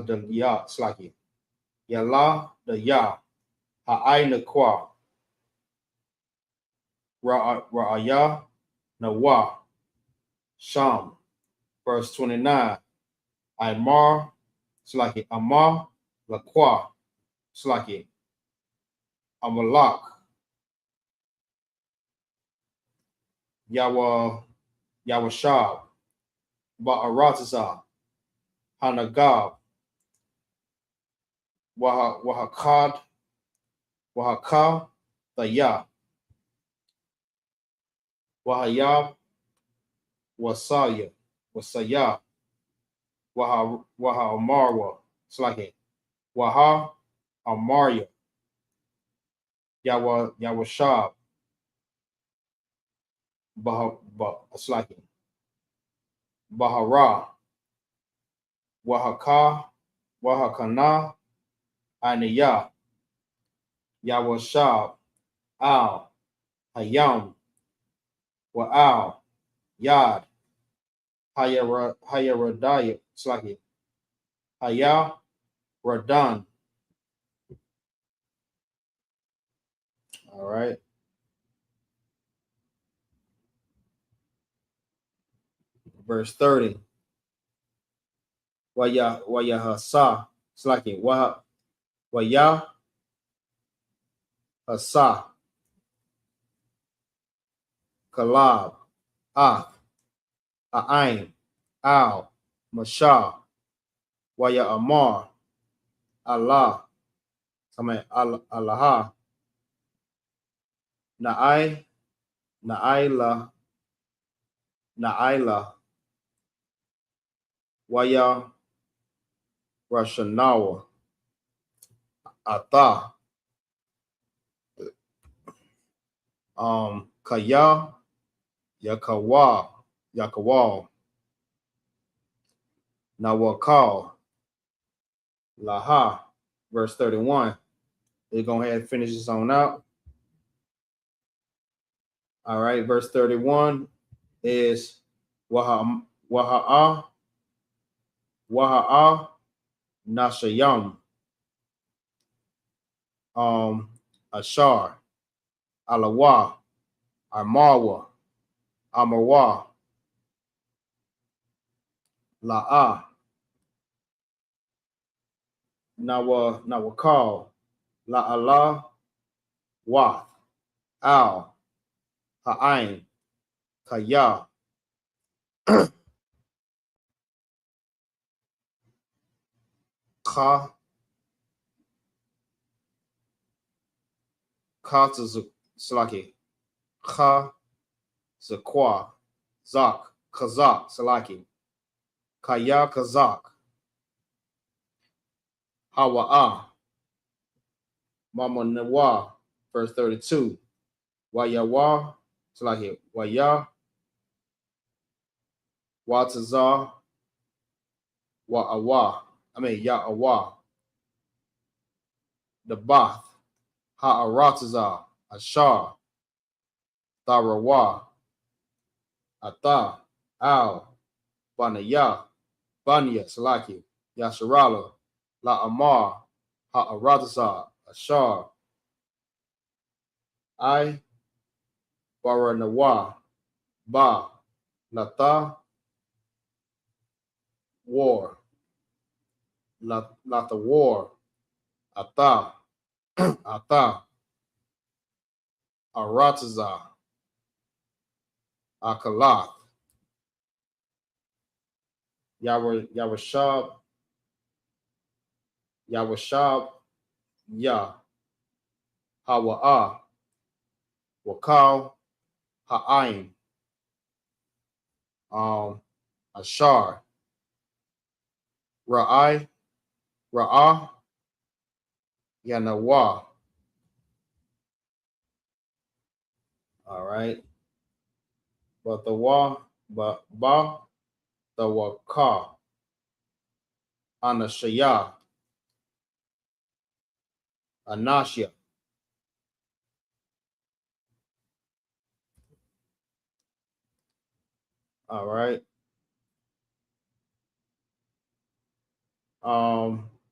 S1: the Ya, Slaki, Yala the Ya, Ha'ain Kwa, Ra'aya Nawa, Sham, verse 29. Amar, Slaki, Amar, Laqua, Slaki, Amalak, Yawashab, Ba'aratazah, Hanagab, Wahakad, Wahaka Taya Wahaya Wasaya Wasaya Waha Amarwa. It's like it. Waha Amarya Yawashab it's like it. Bahara Wahaka Wahakana Aniya Yawashab Al Hayam Wa'al Yad Hayaradaya. It's like it. Haya Radan. All right. Verse 30. Wayahasa. It's like it. Wayahasa. Kalab. Ah. A'ain. Al. Mashah. Waya Amar. Allah. Allah. Na'ila. Waya Rashanawa. Ata. Kaya. Yakawal. Nawakal. Laha. Verse 31. We're going to go ahead and finish this on out. All right. Verse 31 is Waha'a Nashayam. Ashar. Alawa. Amarwa. Amarwa. La'a. Nawakal. La'ala. Wath. Al. Ha'ain. Kaya. Ka. Salaki. Ka. Zakwa. Zak. Kazak. Salaki. Kaya Kazak. Hawa'a. Mama Nawa. Verse 32. Wayawa. Salaki. Waya. Watazar. Wa'awa. Ya'awa. The Bath. Ha'aratazar. Ashar. Tharawa. Ata. Al. Banaya. Banya. Salaki. Yasharala. La'amar. Ha'aratazar. Ashar. I. Baranawa. Ba. Lata. War. Lata war. Ata. Ata. Arataza. Akalat. Yawashab. Ya. Hawa'a. Wakal. Ha'ain. Ashar. Ra'a. Yanawa. All right. But the wa, but ba, the waka. Anashaya. Anashya. All right.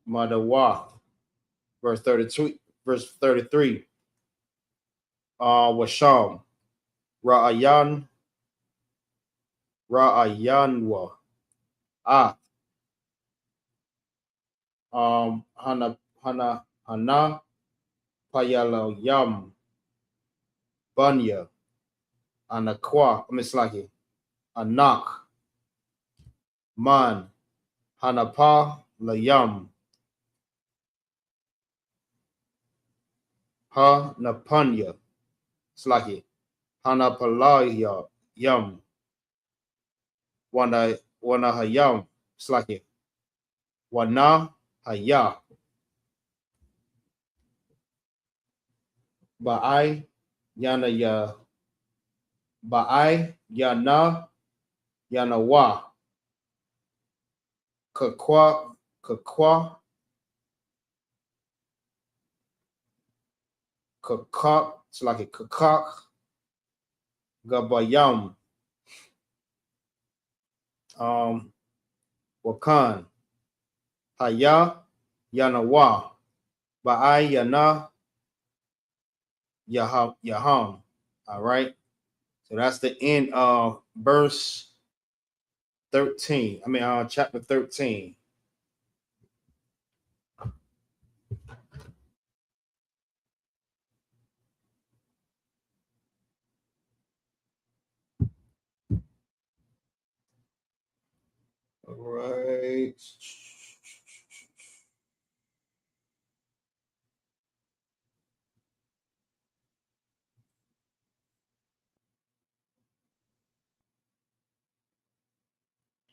S1: Madawa. Verse 32, verse 33. Washam. Ra'ayanwa. Hana Payala Yam. Banya. Anakwa. Mislaki. Anak. Man. Hanapa Layam. Hanapanya. It's like it. Hanapalaya yum. Wana hayam. It's like it. Wana haya. Ba'ai yana ya. Ba'ai yana yana wa. Kakwa kakwa kakak. It's like a kakak. Gabayam. Wakan. Haya yana wa. Ba'ai yana yaham. All right. So that's the end of verse 13. I mean, chapter 13. All right.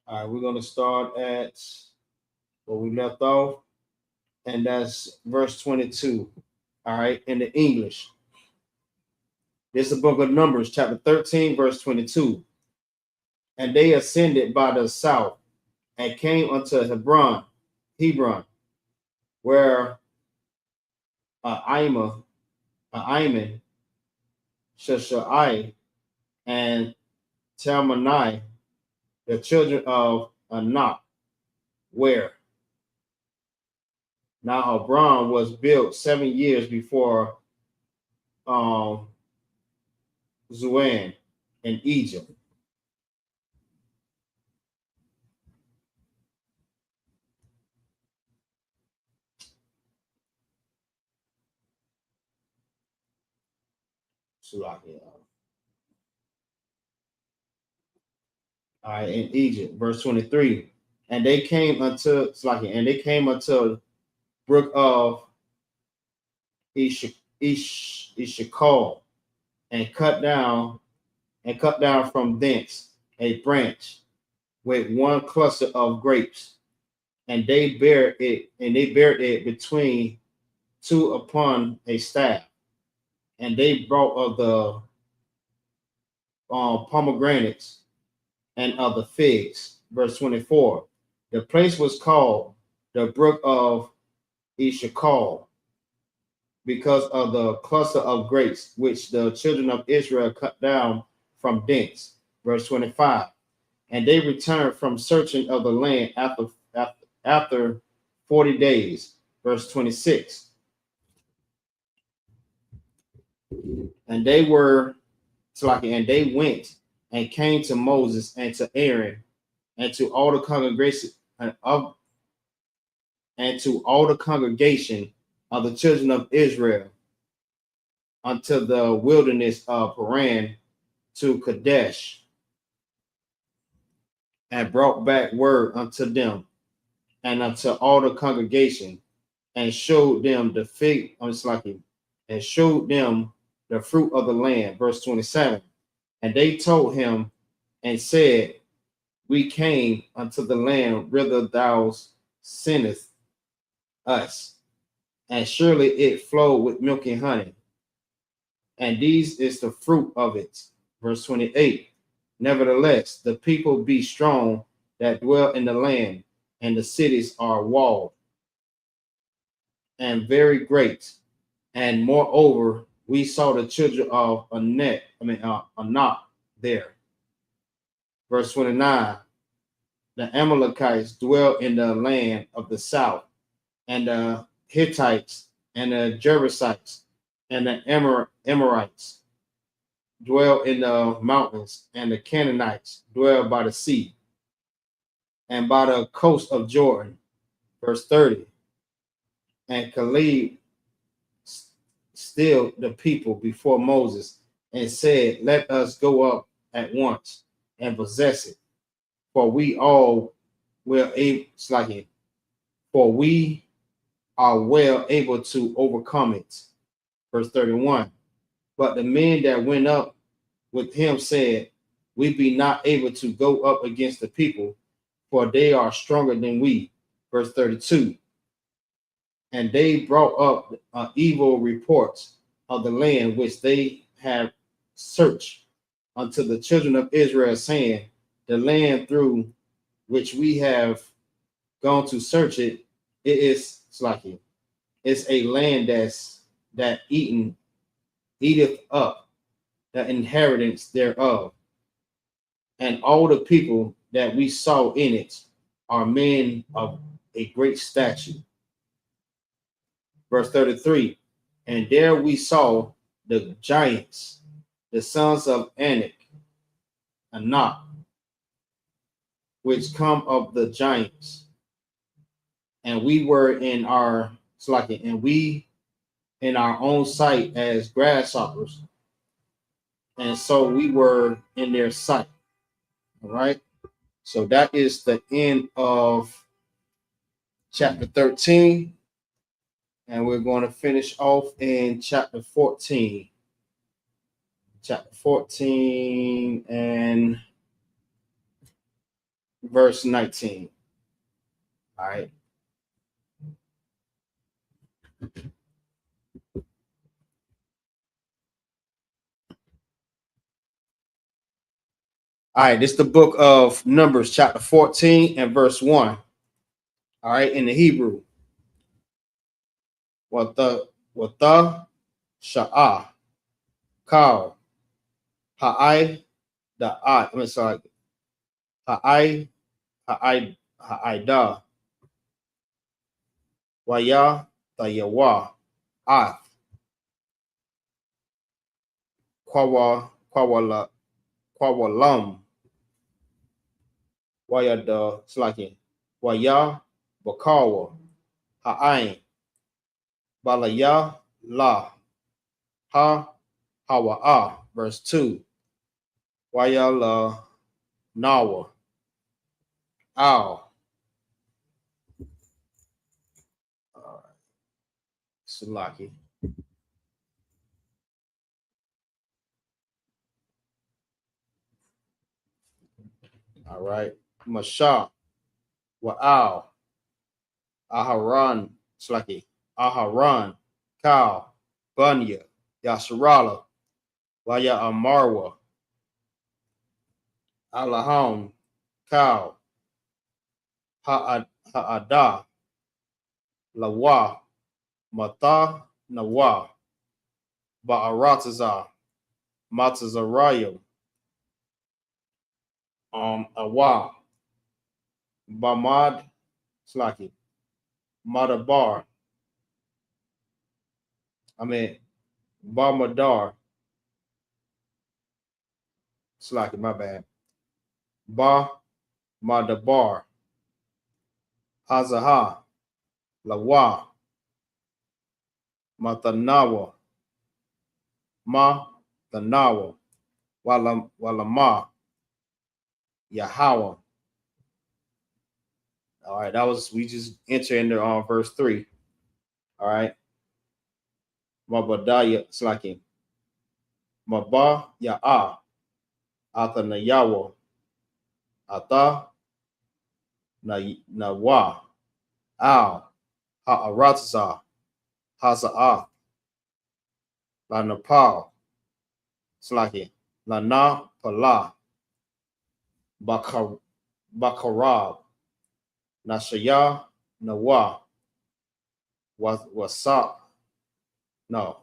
S1: All right, we're going to start at where we left off, and that's verse 22. All right, in the English. This is the book of Numbers, chapter 13, verse 22. And they ascended by the south and came unto Hebron, where Iman, Sheshai, and Talmani, the children of Anak, where now Hebron was built 7 years before Zuan in Egypt. All right, in Egypt, verse 23. And they came unto brook of Ishakol, and cut down from thence a branch with one cluster of grapes, and they buried it between two upon a staff, and they brought of the pomegranates and of the figs. Verse 24. The place was called the brook of Ishakol, because of the cluster of grapes which the children of Israel cut down from thence. Verse 25. And they returned from searching of the land after 40 days. Verse 26. And they went and came to Moses and to Aaron and to all the congregation of the children of Israel unto the wilderness of Paran to Kadesh, and brought back word unto them and unto all the congregation, and showed them the and showed them the fruit of the land. Verse 27. And they told him and said, we came unto the land whither thou sendest us, and surely it flowed with milk and honey, and these is the fruit of it. Verse 28. Nevertheless, the people be strong that dwell in the land, and the cities are walled and very great. And moreover, we saw the children of Anak there. Verse 29. The Amalekites dwell in the land of the south, and the Hittites and the Jebusites and the Amorites dwell in the mountains, and the Canaanites dwell by the sea and by the coast of Jordan. Verse 30. And Caleb stilled the people before Moses and said, let us go up at once and possess it, for we are well able to overcome it. Verse 31. But the men that went up with him said, we be not able to go up against the people, for they are stronger than we. Verse 32. And they brought up evil reports of the land which they have searched unto the children of Israel, saying, the land through which we have gone to search it, it is slacking. It's a land that eateth up the inheritance thereof. And all the people that we saw in it are men of a great stature. Verse 33. And there we saw the giants, the sons of Anak, which come of the giants. And we were in our own sight as grasshoppers. And so we were in their sight. All right. So that is the end of chapter 13. And we're going to finish off in chapter 14. Chapter 14 and verse 19. All right. All right, this is the book of Numbers, chapter 14 and verse 1. All right, in the Hebrew. Wata sha'ah kal ha'ai da'at. I'm sorry. Ha'ai da waya tayawa ath kwawalam waya da slaki waya bakawa ha'ain balaya la ha hawa'a. Verse 2. Waya la nawa ow. Salaki. All right. Masha wa'ow. Aharan Slaki. Aharan Kal Bunya Yasharala Waya Amarwa Alaham Kal Ha'ada Lawa Mata Nawa Ba'arataza Matazarayo Awa Bamad Slaki Madabar. Bamadar. Slaki, my bad. Ba Madabar. Hazaha. Lawa. Matanawa. Ma Tanawa. Walama. Yahweh. All right, we just enter into verse 3. All right. Mabadaya Slaki. Maba Ya'a. Ata Nayawa. Ata Nawa. Al. Ha'aratza. Haza'a. La Nepal. Slaki. La Na Pala. Bakarab. Nashaya Nawa. Wasa. No.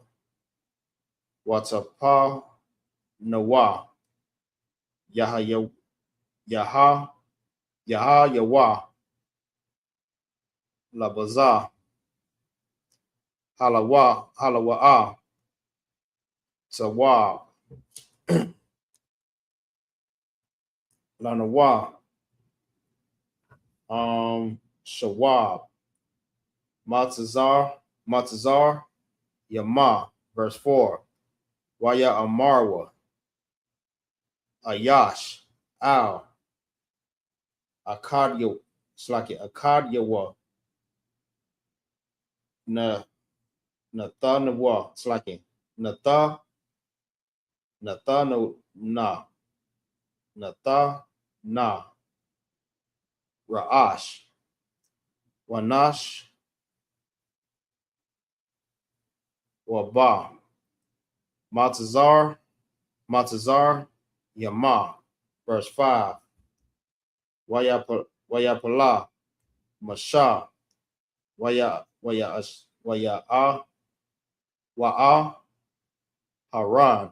S1: Watapa Nawa. Yaha Yawa. Labaza. Halawa'a. Sawab. Lanawa. Shawab. Matazar. Yama. Verse 4. Waya Amarwa. Ayash. Al. Akadyawa. Natha Nawa. It's like Natha Na Natha Na Ra'ash Wanash Waba Matazar Yama. Verse 5. Wayapala Masha Wa'a Haran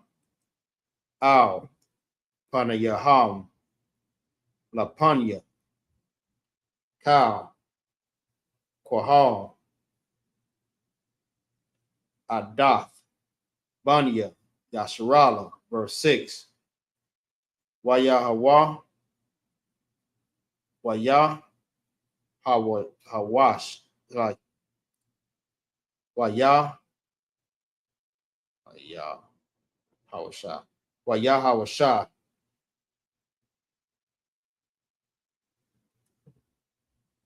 S1: Al Panayaham Lapanya Kal Quahal Adath Banya Yasharala. Verse 6. Wayahawa Waya Hawash. Like Waya Hawasha. Waya Hawasha.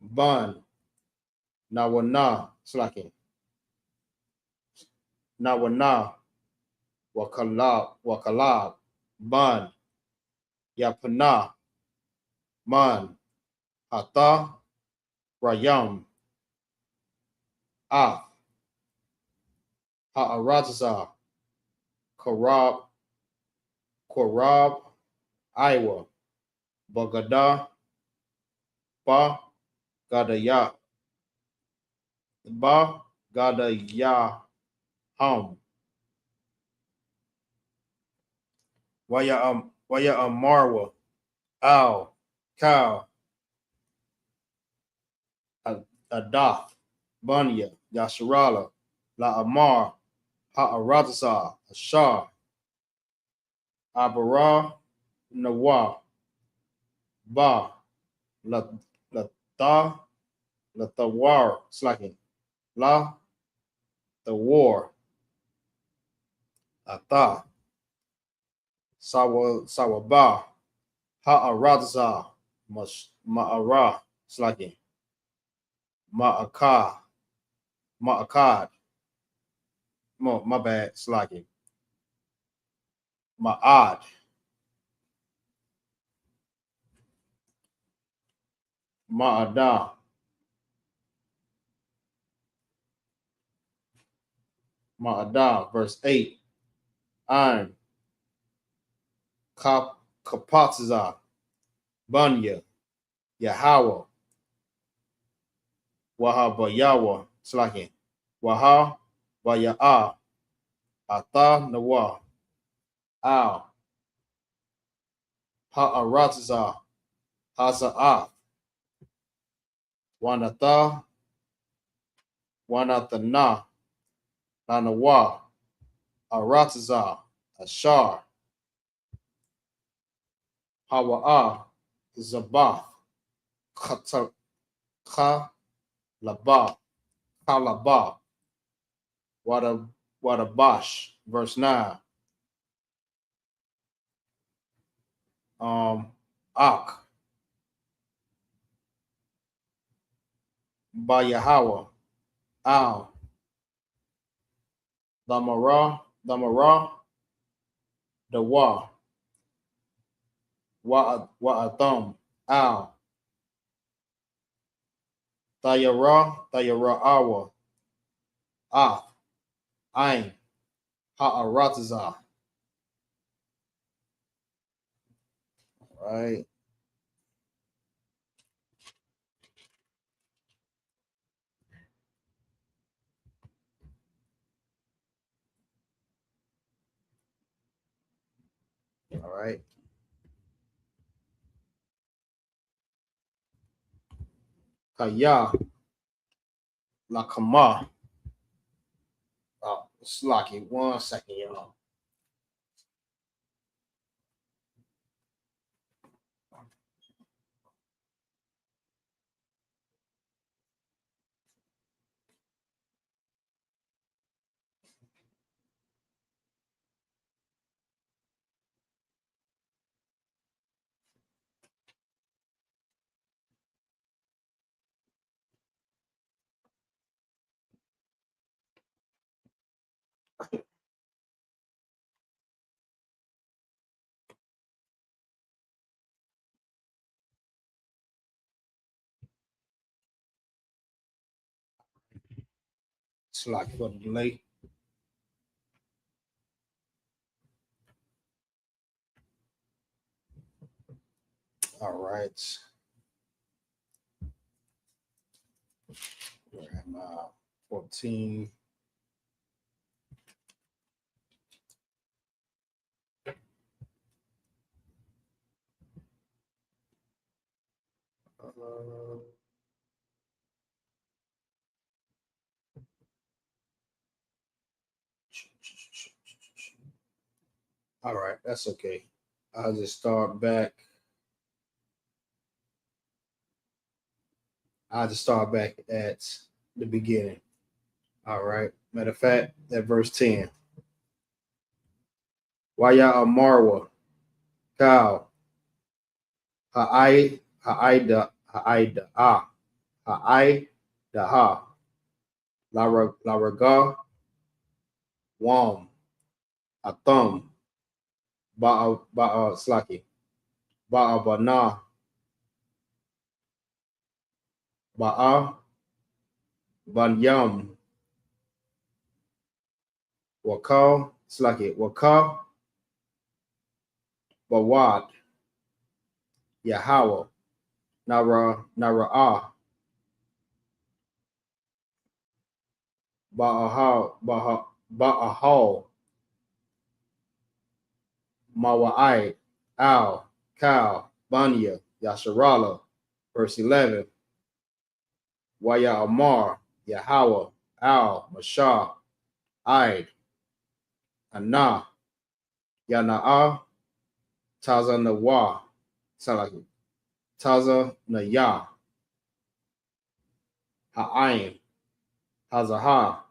S1: Ban Nawana Slacking. Nawana Wakalab Ban Yapana Man Hata Rayam Ah Ha'araza Korab Iowa Bagada Ba Gadaya Ba Gadaya Ham Waya Amarwa Al Kal Adath Bunya Yasharala La Amar Ha'araza Ashar Abara Nawa Ba La Ta La Tawar Slacking La the war Ata Sawaba Ha'araza Ma'ara Slacking Ma'akad my bad Slacking Ma'ad Ma'ada verse 8. Ein Kapatza Bunya Yahweh Waha Bayawa Slacking Waha Baya'a Ata Nawa Al Ha'aratza Haza'af Wanatha Wanatana Nanawa Aratza Ashar Hawa'a Zabath Kalaba Kalaba Wadabash. Verse 9. Ak Bayahawa Al Damara Dawa Wa'atham Al Tayara Awa Ah Ain Ha'aratza. Right. All right. Kaya Lakama. Oh, Slocky. 1 second, y'all. Slack for the delay. All right. Where am I? 14. All right, that's okay. I'll just start back. I'll just start back at the beginning. All right. Matter of fact, at verse 10. Waya Amarwa, Kal, Ha'ida, Ha'ida Ha, Laraga, Wam, Atham, Ba'a Slaki, Ba'a Bana, Ba'a Banyam, Wakal, Slaki, Wakal, Bawad, Yahweh, Nara'ah, Ba'ahal, Mawa'ai, Al, Kal, Banya, Yasharala, verse 11. Waya Amar, Yahweh, Al, Mashah, Aid, Anah, Yana'ah, Taza Nawa, Salaki, Taza Naya, Ha'aim, Hazahah,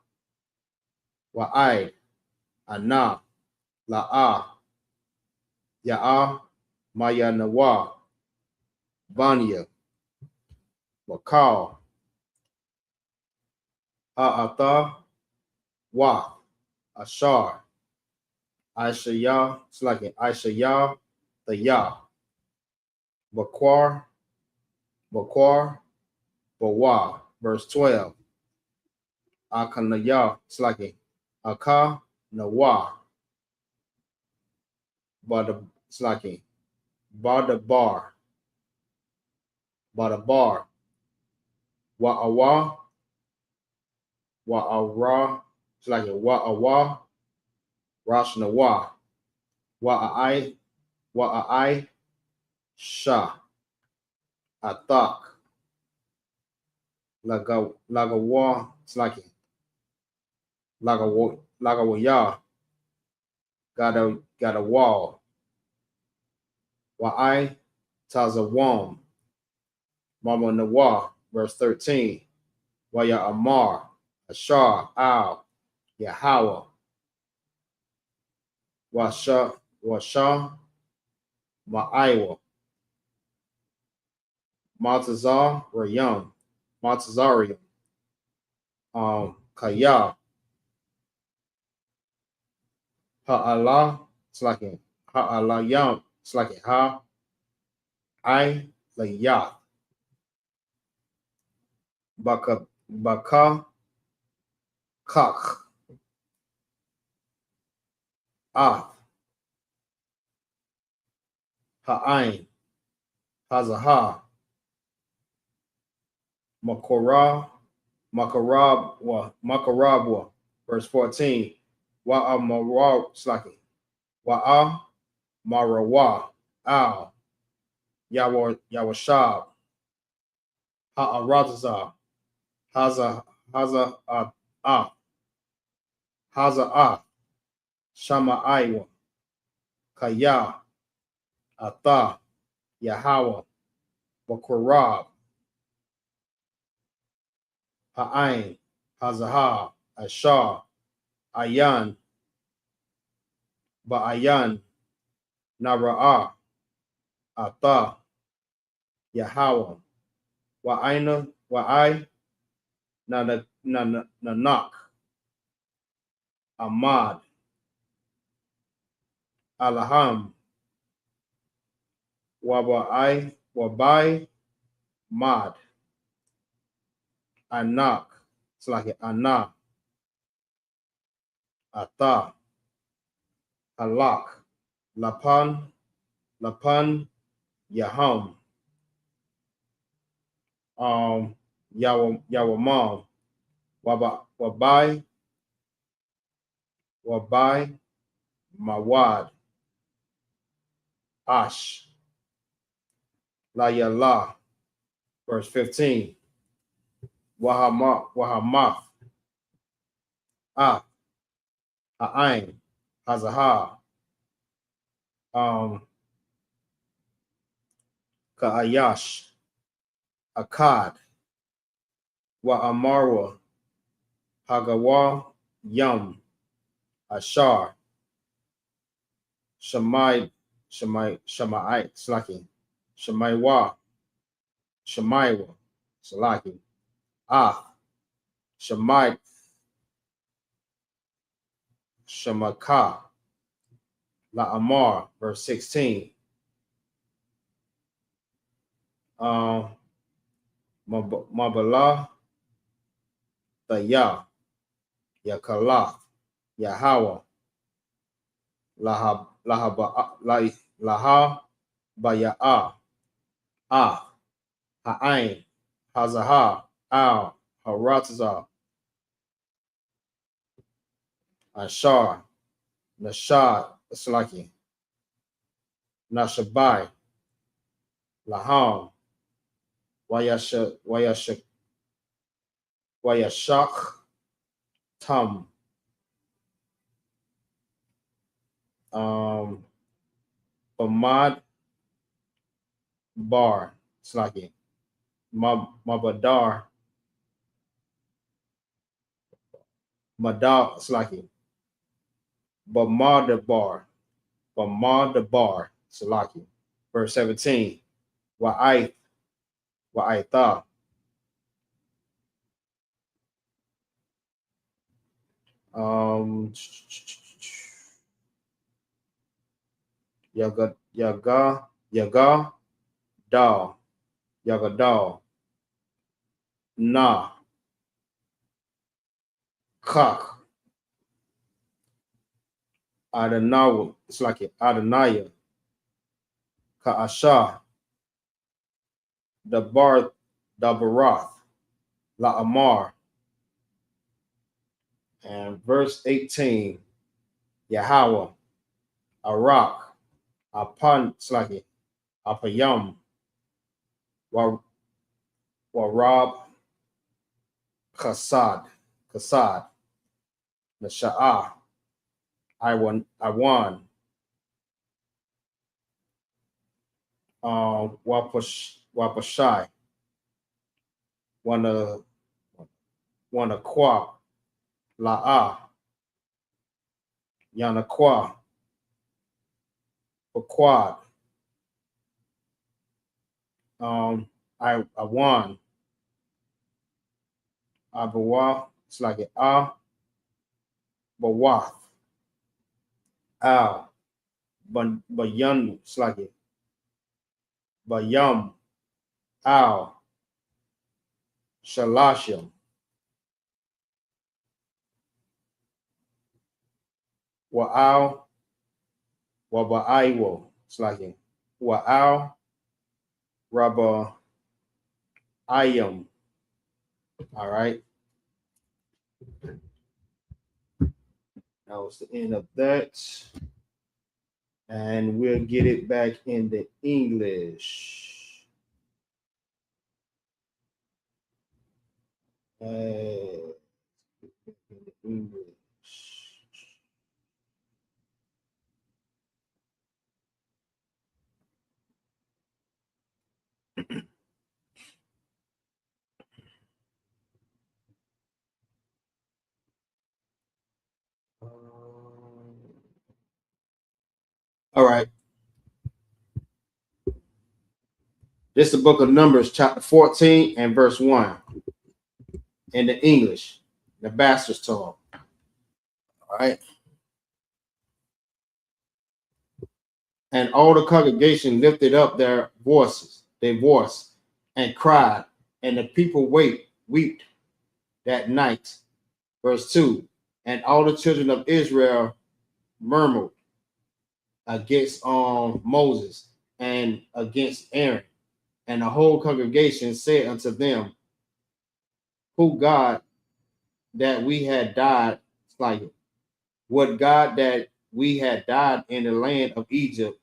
S1: Wa'aid, Anah, La'ah, Ya'ah, Maya Nawa, Banya, Wakal, Ha'atha, Wa, Ashar, Aishayah, Slaki, Aishayah, the Yah, Bakwar, Bawa, verse 12. Akanaya, Slaki, Aka, Nawa, Bada, Slaki, Badabar, Wa'awa, Wa'ara, Slaki, Wa'awa, Rashnawa, Wa'ai, Shah, Athak, Lagawa, Slaki, Lagawaya, got a wall. Wa'ai, Tazawam, Mama Nawa, verse 13. Waya Amar, Ashar, Al, Yahweh, Washa, Ma'aiwa, Maltazar, Rayam, Maltazarium, Kaya, Ha'ala, Slakin, Ha'alayam, Slakin, Layah, Baka, Kak, Ha'ain, Hazaha, Makarabwa, verse 14. Wa'amarab, Slaki, Wa'a, Marawa, Al, Yawashab, Ha'arazah, Haza, Shama'aiwa, Kaya, Atha, Yahweh, Bakurab, Ha'ain, Hazaha, Ashar, Ayan, Ba'ayan, Nara'ah, Atha, Yahweh, Wa'ai, Nanak, Ahmad, Alaham, Wabai, Mad, Anak, it's like Anah, Atha, Halak, Lapan, Yaham, Yawamam, Wabai, Mawad, Ash, Layala, verse 15, Wahamath, Ah, Ha'ain, Hazahah, Ka'ayash, Akkad, Wa'amarwa, Hagawa, Yum, Ashar, Shemaiah, Slaki, Shemaiwa, Slaki, Ah, Shemai, Shemaka, La'amar, verse 16. Mabalah, Thayah, Yakalath, Yahweh, Laha Baya'ah, Ah, Ha'ain, Hazahah, Al, Haratazah, Ashar, Nashad, Slaki, Nashabai, Laham, Wayashak, Tam, Bamad, Bar, Slaki, Mabadar, Madar, Slaki, Bamadabar, Salaki. Verse 17. Wa'aitha. Yagadal. Na. Kak. Adanawa. It's like it. Adanaya. Ka'asha. Dabarath. La'amar. And verse 18. Yahweh. Arak. Apan. It's like it. Apayam. Warab. Kasad. Nasha'ah. Iwan. Wapashai. Wanna kwa. La'ah. Yanaqua. Quad. Iwan. Abawa. It's like it. Bawath. Al. Bayan. It's like it. Bayam. Al. Shalashim. Wa'al. Waba'aiwo. It's like it. Wa'al. Rabba. Ayam. All right. That was the end of that. And we'll get it back in the English. English. All right. This is the book of Numbers, chapter 14 and verse 1 in the English, the Bastard's Tome. All right. And all the congregation lifted up their voice, and cried, and the people wept that night. Verse 2. And all the children of Israel murmured against Moses and against Aaron. And the whole congregation said unto them, who God that we had died, like, would God that we had died in the land of Egypt,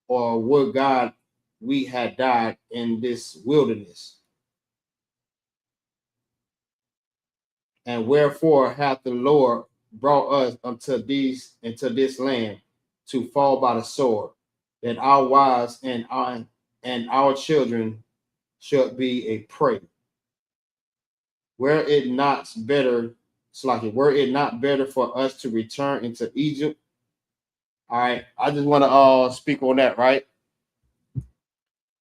S1: or would God we had died in this wilderness? And wherefore hath the Lord brought us into this land to fall by the sword, that our wives and our children should be a prey? Were it not better, were it not better for us to return into Egypt? All right, I just want to speak on that, right?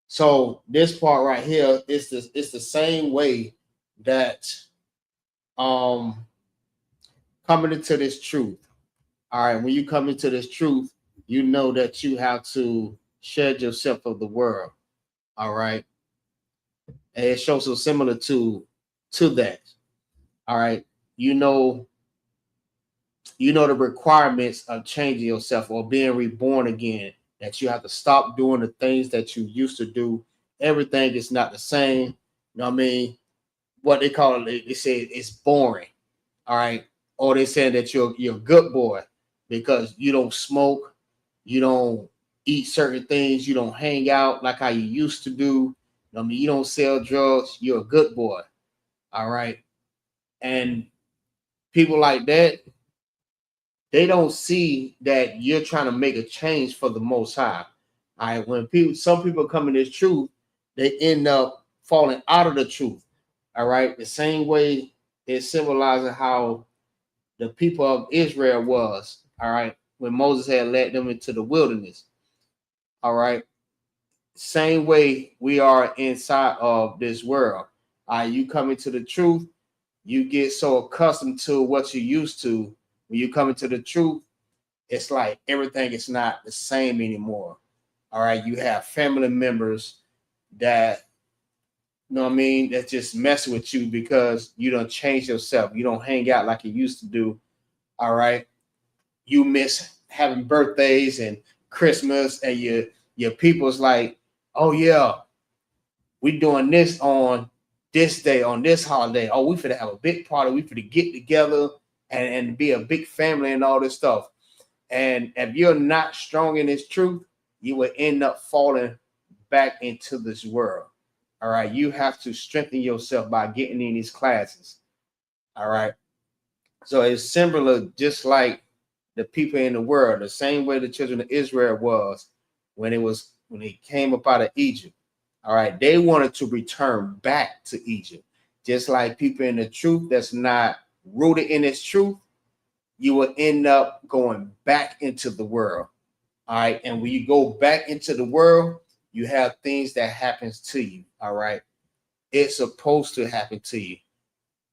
S1: So this part right here is it's the same way that coming into this truth. All right, when you come into this truth, you know that you have to shed yourself of the world. All right. And it shows so similar to that. All right. You know the requirements of changing yourself or being reborn again, that you have to stop doing the things that you used to do. Everything is not the same. You know what I mean? What they call it, they say it's boring. All right. Or they saying that you're a good boy because you don't smoke, you don't eat certain things, you don't hang out like how you used to do. I mean, you don't sell drugs, you're a good boy. All right. And people like that, they don't see that you're trying to make a change for the Most High. All right. When some people come in this truth, they end up falling out of the truth. All right. The same way it symbolizes how the people of Israel was, all right, when Moses had led them into the wilderness. All right. Same way we are inside of this world. All right, you come into the truth, you get so accustomed to what you used to. When you come into the truth, it's like everything is not the same anymore. All right, you have family members that, you know what I mean, that just mess with you because you don't change yourself. You don't hang out like you used to do. All right. You miss having birthdays and Christmas, and your people's like, oh yeah, we doing this on this day, on this holiday. Oh, we finna have a big party. We finna get together and be a big family and all this stuff. And if you're not strong in this truth, you will end up falling back into this world. All right. You have to strengthen yourself by getting in these classes. All right. So it's similar, just like the people in the world, the same way the children of Israel was when they came up out of Egypt. All right. They wanted to return back to Egypt. Just like people in the truth that's not rooted in this truth, you will end up going back into the world. All right. And when you go back into the world, you have things that happens to you. All right. It's supposed to happen to you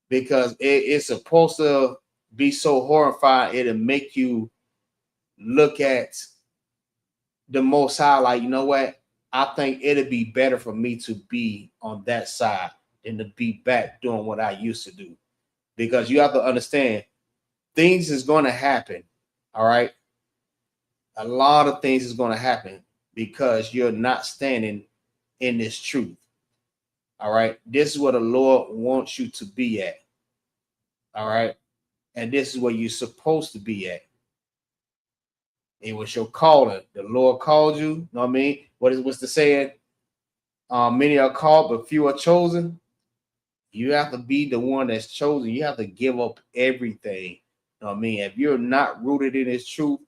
S1: because it's supposed to be so horrifying. It'll make you look at the Most High like, you know what? I think it'd be better for me to be on that side than to be back doing what I used to do. Because you have to understand, things is going to happen. All right. A lot of things is going to happen because you're not standing in this truth. All right. This is what the Lord wants you to be at. All right. And this is where you're supposed to be at. It was your calling. The Lord called you. You know what I mean? What's the saying? Many are called, but few are chosen. You have to be the one that's chosen. You have to give up everything. You know what I mean? If you're not rooted in this truth,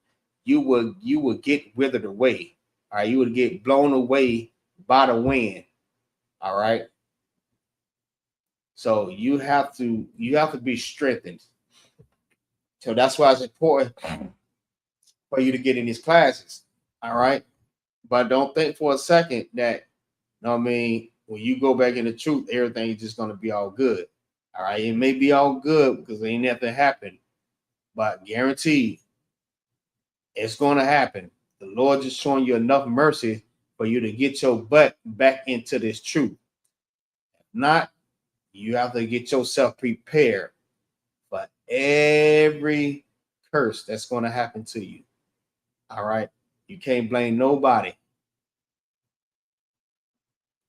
S1: you will get withered away. All right, you would get blown away by the wind. All right. So you have to be strengthened. So that's why it's important for you to get in these classes. All right. But don't think for a second that, you know what I mean, when you go back in the truth, everything is just going to be all good. All right. It may be all good because ain't nothing happened, but guaranteed it's going to happen. The Lord just showing you enough mercy for you to get your butt back into this truth. If not, you have to get yourself prepared for every curse that's going to happen to you. All right. You can't blame nobody.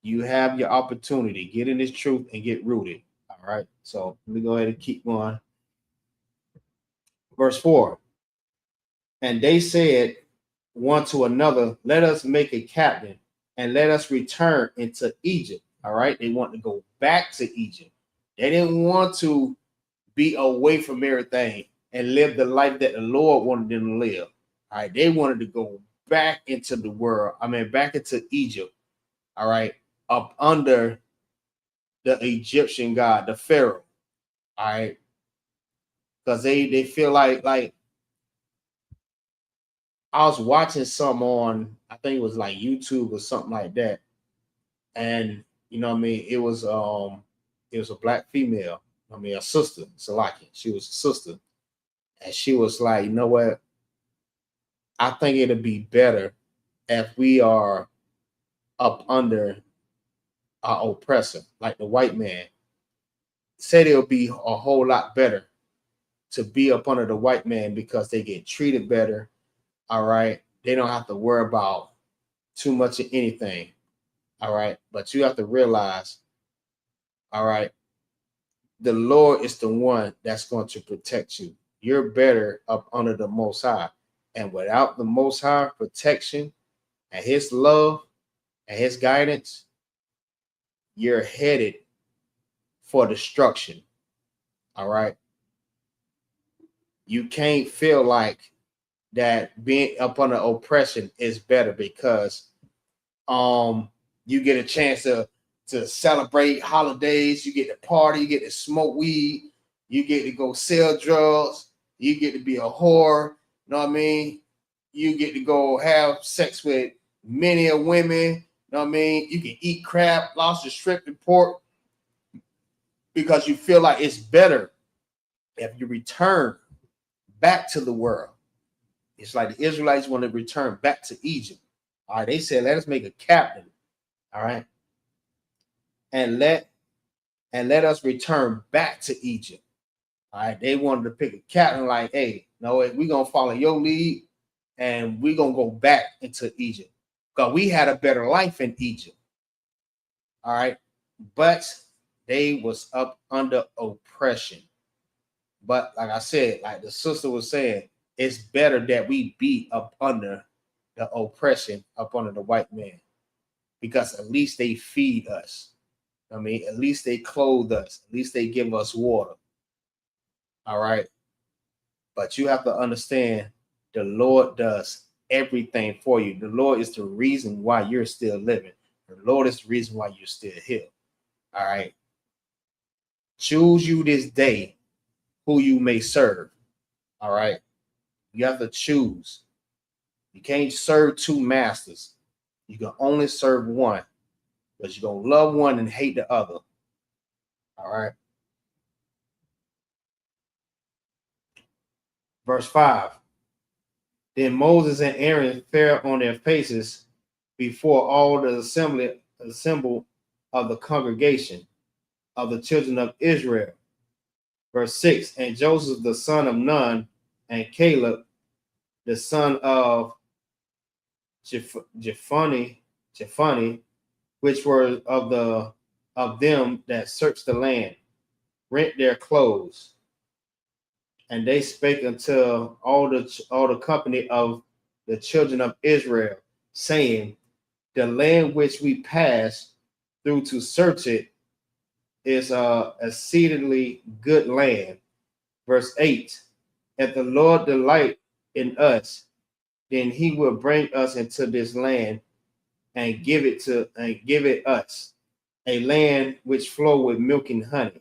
S1: You have your opportunity. Get in this truth and get rooted. All right. So let me go ahead and keep going. Verse 4. And they said one to another, let us make a captain and let us return into Egypt. All right. They want to go back to Egypt. They didn't want to be away from everything and live the life that the Lord wanted them to live. All right. They wanted to go back into the world. Back into Egypt. All right. Up under the Egyptian god, the Pharaoh. All right. Because they feel like I was watching some on, I think it was like YouTube or something like that. And it was a black female, a sister, Salaki. She was a sister. And she was like, you know what? I think it'll be better if we are up under our oppressor, like the white man. Said it'll be a whole lot better to be up under the white man because they get treated better. All right. They don't have to worry about too much of anything. All right. But you have to realize, all right, the Lord is the one that's going to protect you. You're better up under the Most High. And without the Most High protection and his love and his guidance, you're headed for destruction. All right. You can't feel like that being up under oppression is better because you get a chance to celebrate holidays, you get to party, you get to smoke weed, you get to go sell drugs, you get to be a whore, you know what I mean? You get to go have sex with many a women, you know what I mean? You can eat crab, lobster, shrimp, and pork because you feel like it's better if you return back to the world. It's like the Israelites want to return back to Egypt. All right, they said, let us make a captain. All right. And let us return back to Egypt. All right. They wanted to pick a captain like, hey, no, we're going to follow your lead and we're going to go back into Egypt because we had a better life in Egypt. All right. But they was up under oppression. But like I said, like the sister was saying, it's better that we be up under the oppression, up under the white man, because at least they feed us. At least they clothe us. At least they give us water. All right. But you have to understand the Lord does everything for you. The Lord is the reason why you're still living. The Lord is the reason why you're still here. All right. Choose you this day who you may serve. All right. You have to choose. You can't serve two masters. You can only serve one, but you're going to love one and hate the other. All right. Verse 5. Then Moses and Aaron fell on their faces before all the assemble of the congregation of the children of Israel. Verse 6. And Joseph the son of Nun and Caleb the son of Jephunneh, which were of them that searched the land, rent their clothes. And they spake unto all the company of the children of Israel, saying, the land which we pass through to search it is a exceedingly good land. Verse 8. If the Lord delight in us, then he will bring us into this land and give it us, a land which flow with milk and honey.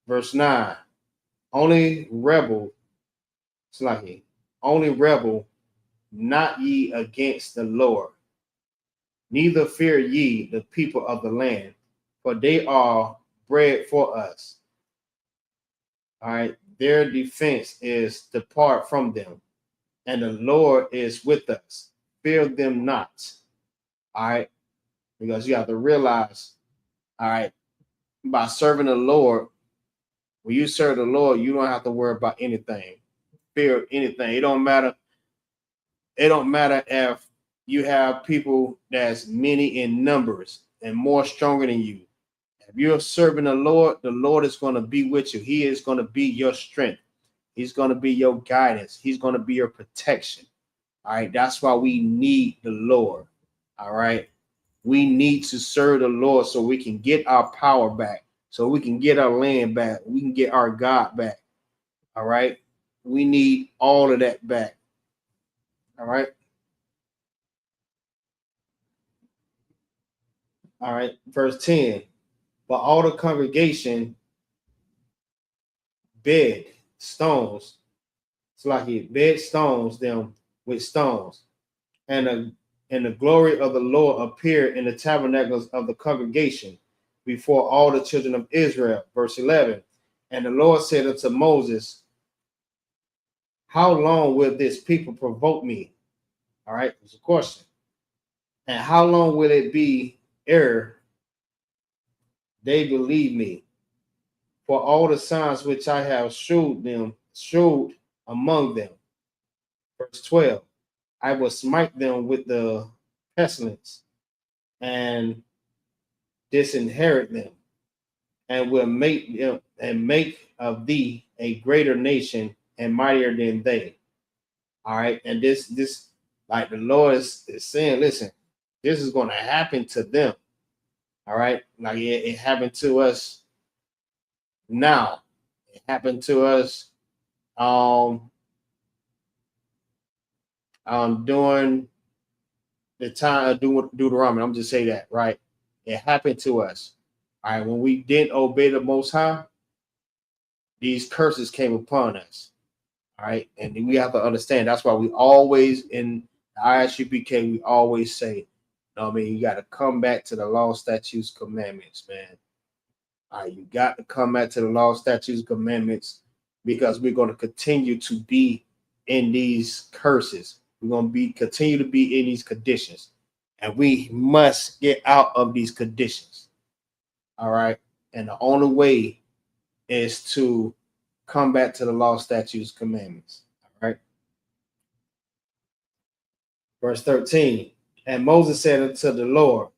S1: Verse 9. Only rebel, not ye against the Lord, neither fear ye the people of the land, for they are bread for us. All right, their defense is depart from them, and the Lord is with us. Fear them not. All right, because you have to realize, all right, by serving the Lord, When you serve the Lord, you don't have to worry about anything, fear anything. It don't matter. It don't matter if you have people that's many in numbers and more stronger than you. If you're serving the Lord is going to be with you. He is going to be your strength. He's going to be your guidance. He's going to be your protection. All right. That's why we need the Lord. All right. We need to serve the Lord so we can get our power back, so we can get our land back. We can get our God back. All right. We need all of that back. All right. All right. Verse 10. But all the congregation bed stones. It's like he bed stones them with stones. And the glory of the Lord appeared in the tabernacles of the congregation before all the children of Israel. Verse 11. And the Lord said unto Moses, how long will this people provoke me? All right, there's a question. And how long will it be ere they believe me? For all the signs which I have showed among them. Verse 12. I will smite them with the pestilence and disinherit them, and will make them and make of thee a greater nation and mightier than they. All right. And this like the Lord is saying, listen, this is going to happen to them. All right. Like it happened to us now. It happened to us during the time of Deuteronomy. I'm just say that, right? It happened to us. All right. When we didn't obey the Most High, these curses came upon us. All right. And we have to understand that's why we always in the ISUPK, we always say, I mean, you got to come back to the law, statutes, commandments, man. All right, you got to come back to the law, statutes, commandments, because we're going to continue to be in these curses. We're going to continue to be in these conditions, and we must get out of these conditions. All right, and the only way is to come back to the law, statutes, commandments. All right. Verse 13. And Moses said unto the Lord,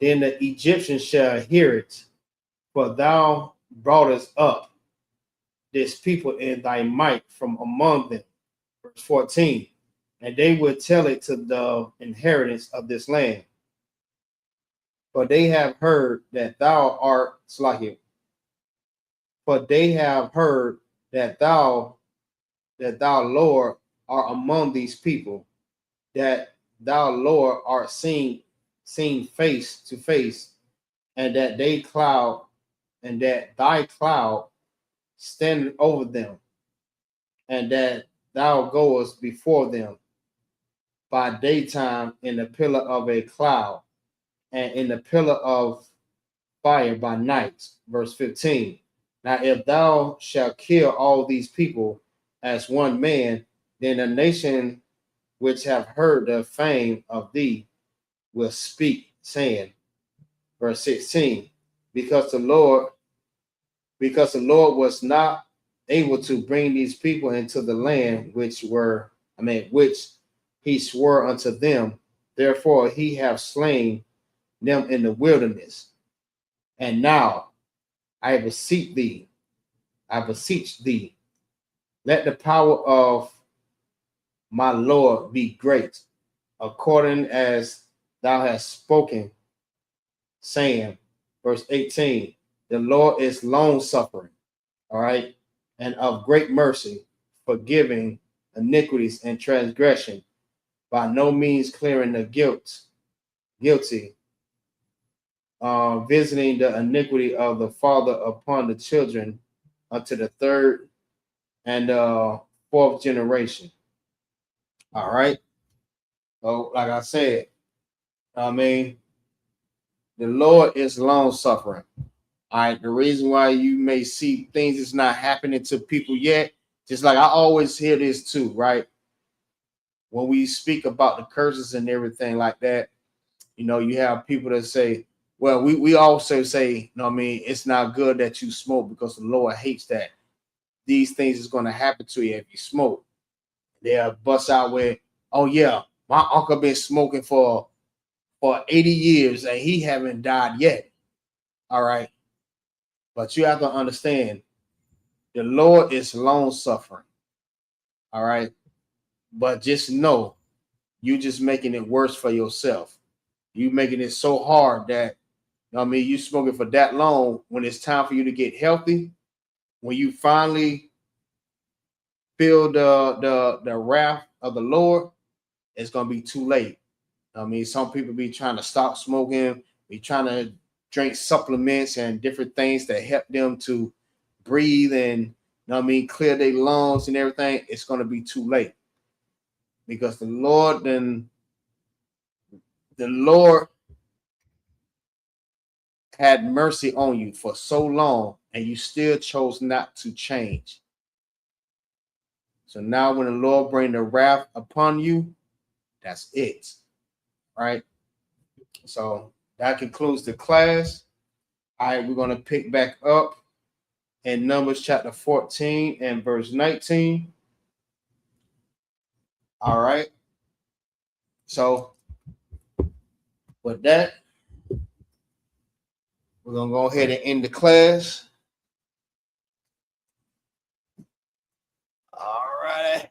S1: then the Egyptians shall hear it, for thou broughtest up this people in thy might from among them. Verse 14. And they will tell it to the inheritance of this land. For they have heard that thou art Slahim. For they have heard that thou, Lord, art among these people, that thou, Lord, art seen face to face, and that thy cloud standeth over them, and that thou goest before them by daytime in the pillar of a cloud, and in the pillar of fire by night. Verse 15. Now, if thou shalt kill all these people as one man, then a nation which have heard the fame of thee will speak, saying, verse 16, because the Lord was not able to bring these people into the land which he swore unto them, therefore he have slain them in the wilderness. And now I beseech thee, let the power of my Lord be great, according as thou hast spoken, saying, verse 18, the Lord is long suffering, all right, and of great mercy, forgiving iniquities and transgression, by no means clearing the guilty, visiting the iniquity of the father upon the children unto the third and fourth generation. All right. So, like I said, the Lord is long suffering. All right. The reason why you may see things is not happening to people yet, just like I always hear this too, right? When we speak about the curses and everything like that, you have people that say, Well, we also say, you know what I mean, it's not good that you smoke because the Lord hates that. These things is going to happen to you if you smoke. They'll bust out with, oh yeah, my uncle been smoking for 80 years and he haven't died yet. All right. But you have to understand the Lord is long suffering. All right. But just know you just making it worse for yourself. You making it so hard that, you know what I mean, you smoking for that long. When it's time for you to get healthy, when you finally feel the wrath of the Lord, it's gonna be too late. I mean, some people be trying to stop smoking, be trying to drink supplements and different things that help them to breathe and, you know what I mean, clear their lungs and everything. It's gonna be too late because the Lord had mercy on you for so long, and you still chose not to change. So now, when the Lord bring the wrath upon you, that's it, right? So that concludes the class. All right, we're gonna pick back up in Numbers chapter 14 and verse 19. All right. So with that, we're gonna go ahead and end the class. All right.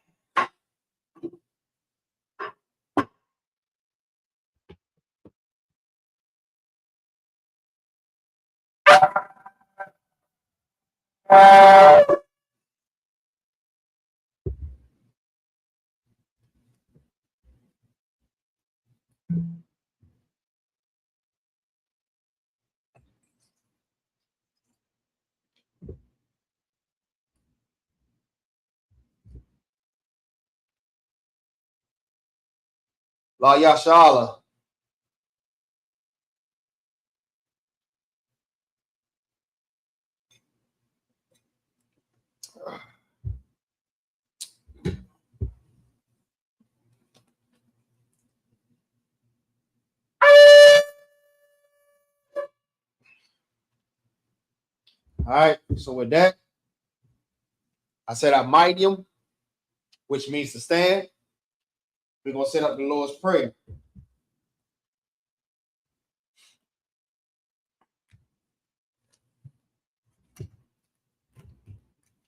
S1: La Yashala. All right. So with that, I said I might him, which means to stand. We're gonna set up the Lord's Prayer.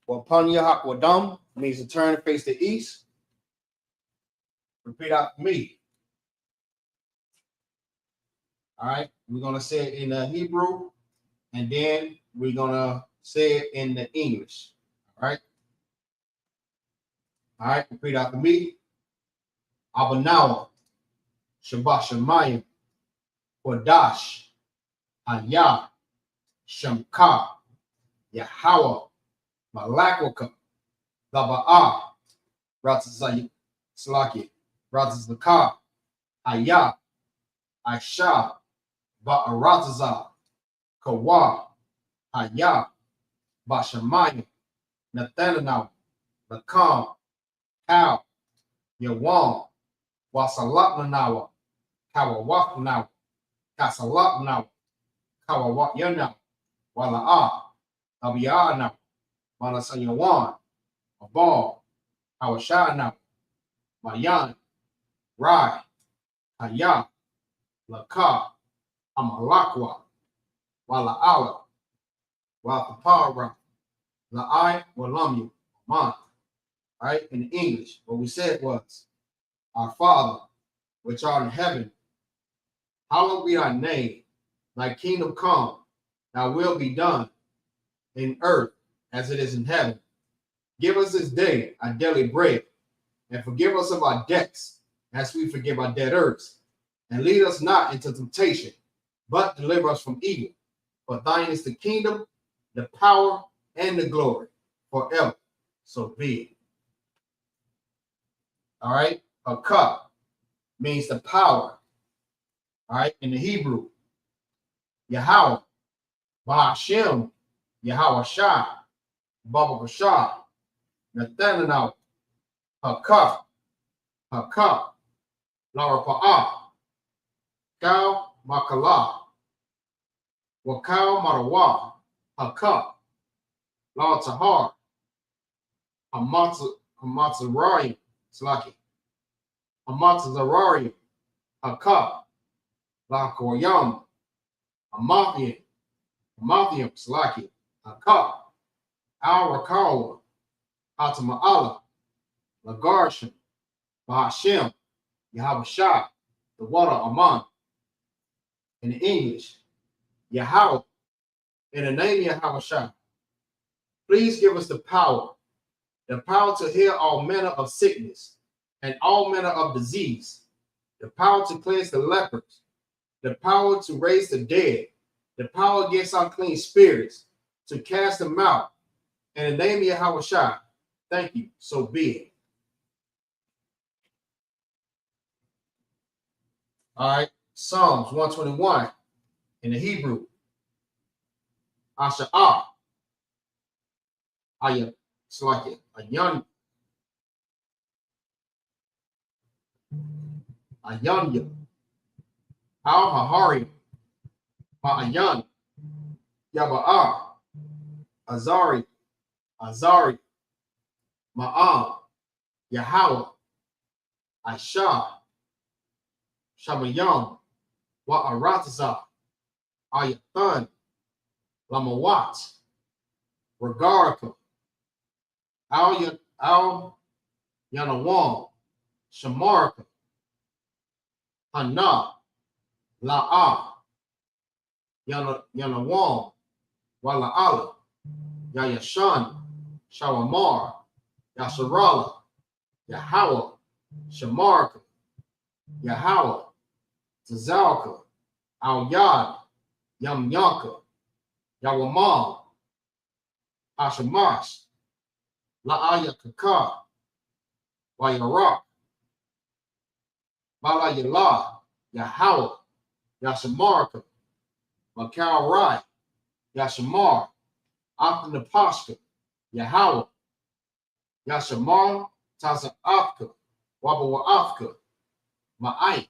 S1: Wapanya Hakwadam means to turn and face the east. Repeat after me. All right. We're gonna say it in the Hebrew, and then we're gonna say it in the English. All right. All right. Repeat after me. Abanawa, Shabbat Shemayim, Kodash, Hayah, Shamka, Yahweh, Malakwaka, Laba'ah, Ratazay, Slaki, Ratazaka, Hayah, Aisha, Ba'aratazah, Kawa, Hayah, Bashamayim, Nathanael, Lakam, Kal, Yawan, Wasalapnanawa, Kawawapnawa, Kasalapnawa, Kawawapyana, Wala'ah, Abiyana, Malasayawan, Abal, Hawashana, Mayan, Rai, Hayah, Laka, Amalakwa, Wala'ala, Wapapara, La'ai, Walamyu, Man. All right, in English, what we said was, Our Father, which art in heaven, hallowed be thy name, thy kingdom come, thy will be done in earth as it is in heaven. Give us this day our daily bread, and forgive us of our debts, as we forgive our debtors. And lead us not into temptation, but deliver us from evil. For thine is the kingdom, the power, and the glory, forever. So be it. All right, a cup means the power. All right, in the Hebrew, Yahweh, Bahashem, Yahweh Shah, Baba Bashar, Nathanael, Hakaf, Hakaf, Lara Pa'ah, Kau Makala, Wakal Marawa, Haka, La Tahar, Hamatzararium, Slaki, Hamatzararium, Haka, La Koyam, Hamathium, Slaki, Haka, Al Rakawa, Hatama'ala, Lagarshim, Bahashem, Yahabashah, the water Aman. In English, Yahweh, in the name of Yahabashah, please give us the power to heal all manner of sickness and all manner of disease, the power to cleanse the lepers, the power to raise the dead, the power against unclean spirits, to cast them out. In the name of Yahabashah, thank you, so be it. All right, Psalms 121 in the Hebrew. Asha'ah. It's like a young. Ayanya. Al Hahari. Ma'ayan. Yaba'ah. Azari. Ma'am. Yahweh. Aisha. Shamayam. Wa'aratazah. Ayathan. Lamawat. Regarka. Al Yanawam. Shamarka. Hana. La'a. Yanawam. Wala'ala. Yayashan. Shawamar. Yasharala. Yahweh. Shamarka. Yahweh. Tazalka. Al Yad. Yamyanka. Yawamam. Ashamash. La'aya Kaka. Wayarak. Bala Yala. Yahweh. Yashamarka. Makal Rai. Yashamar. Apnapashka. Yahweh. Yashamar. Taza Afka. Wabawa Afka. Ma'ai.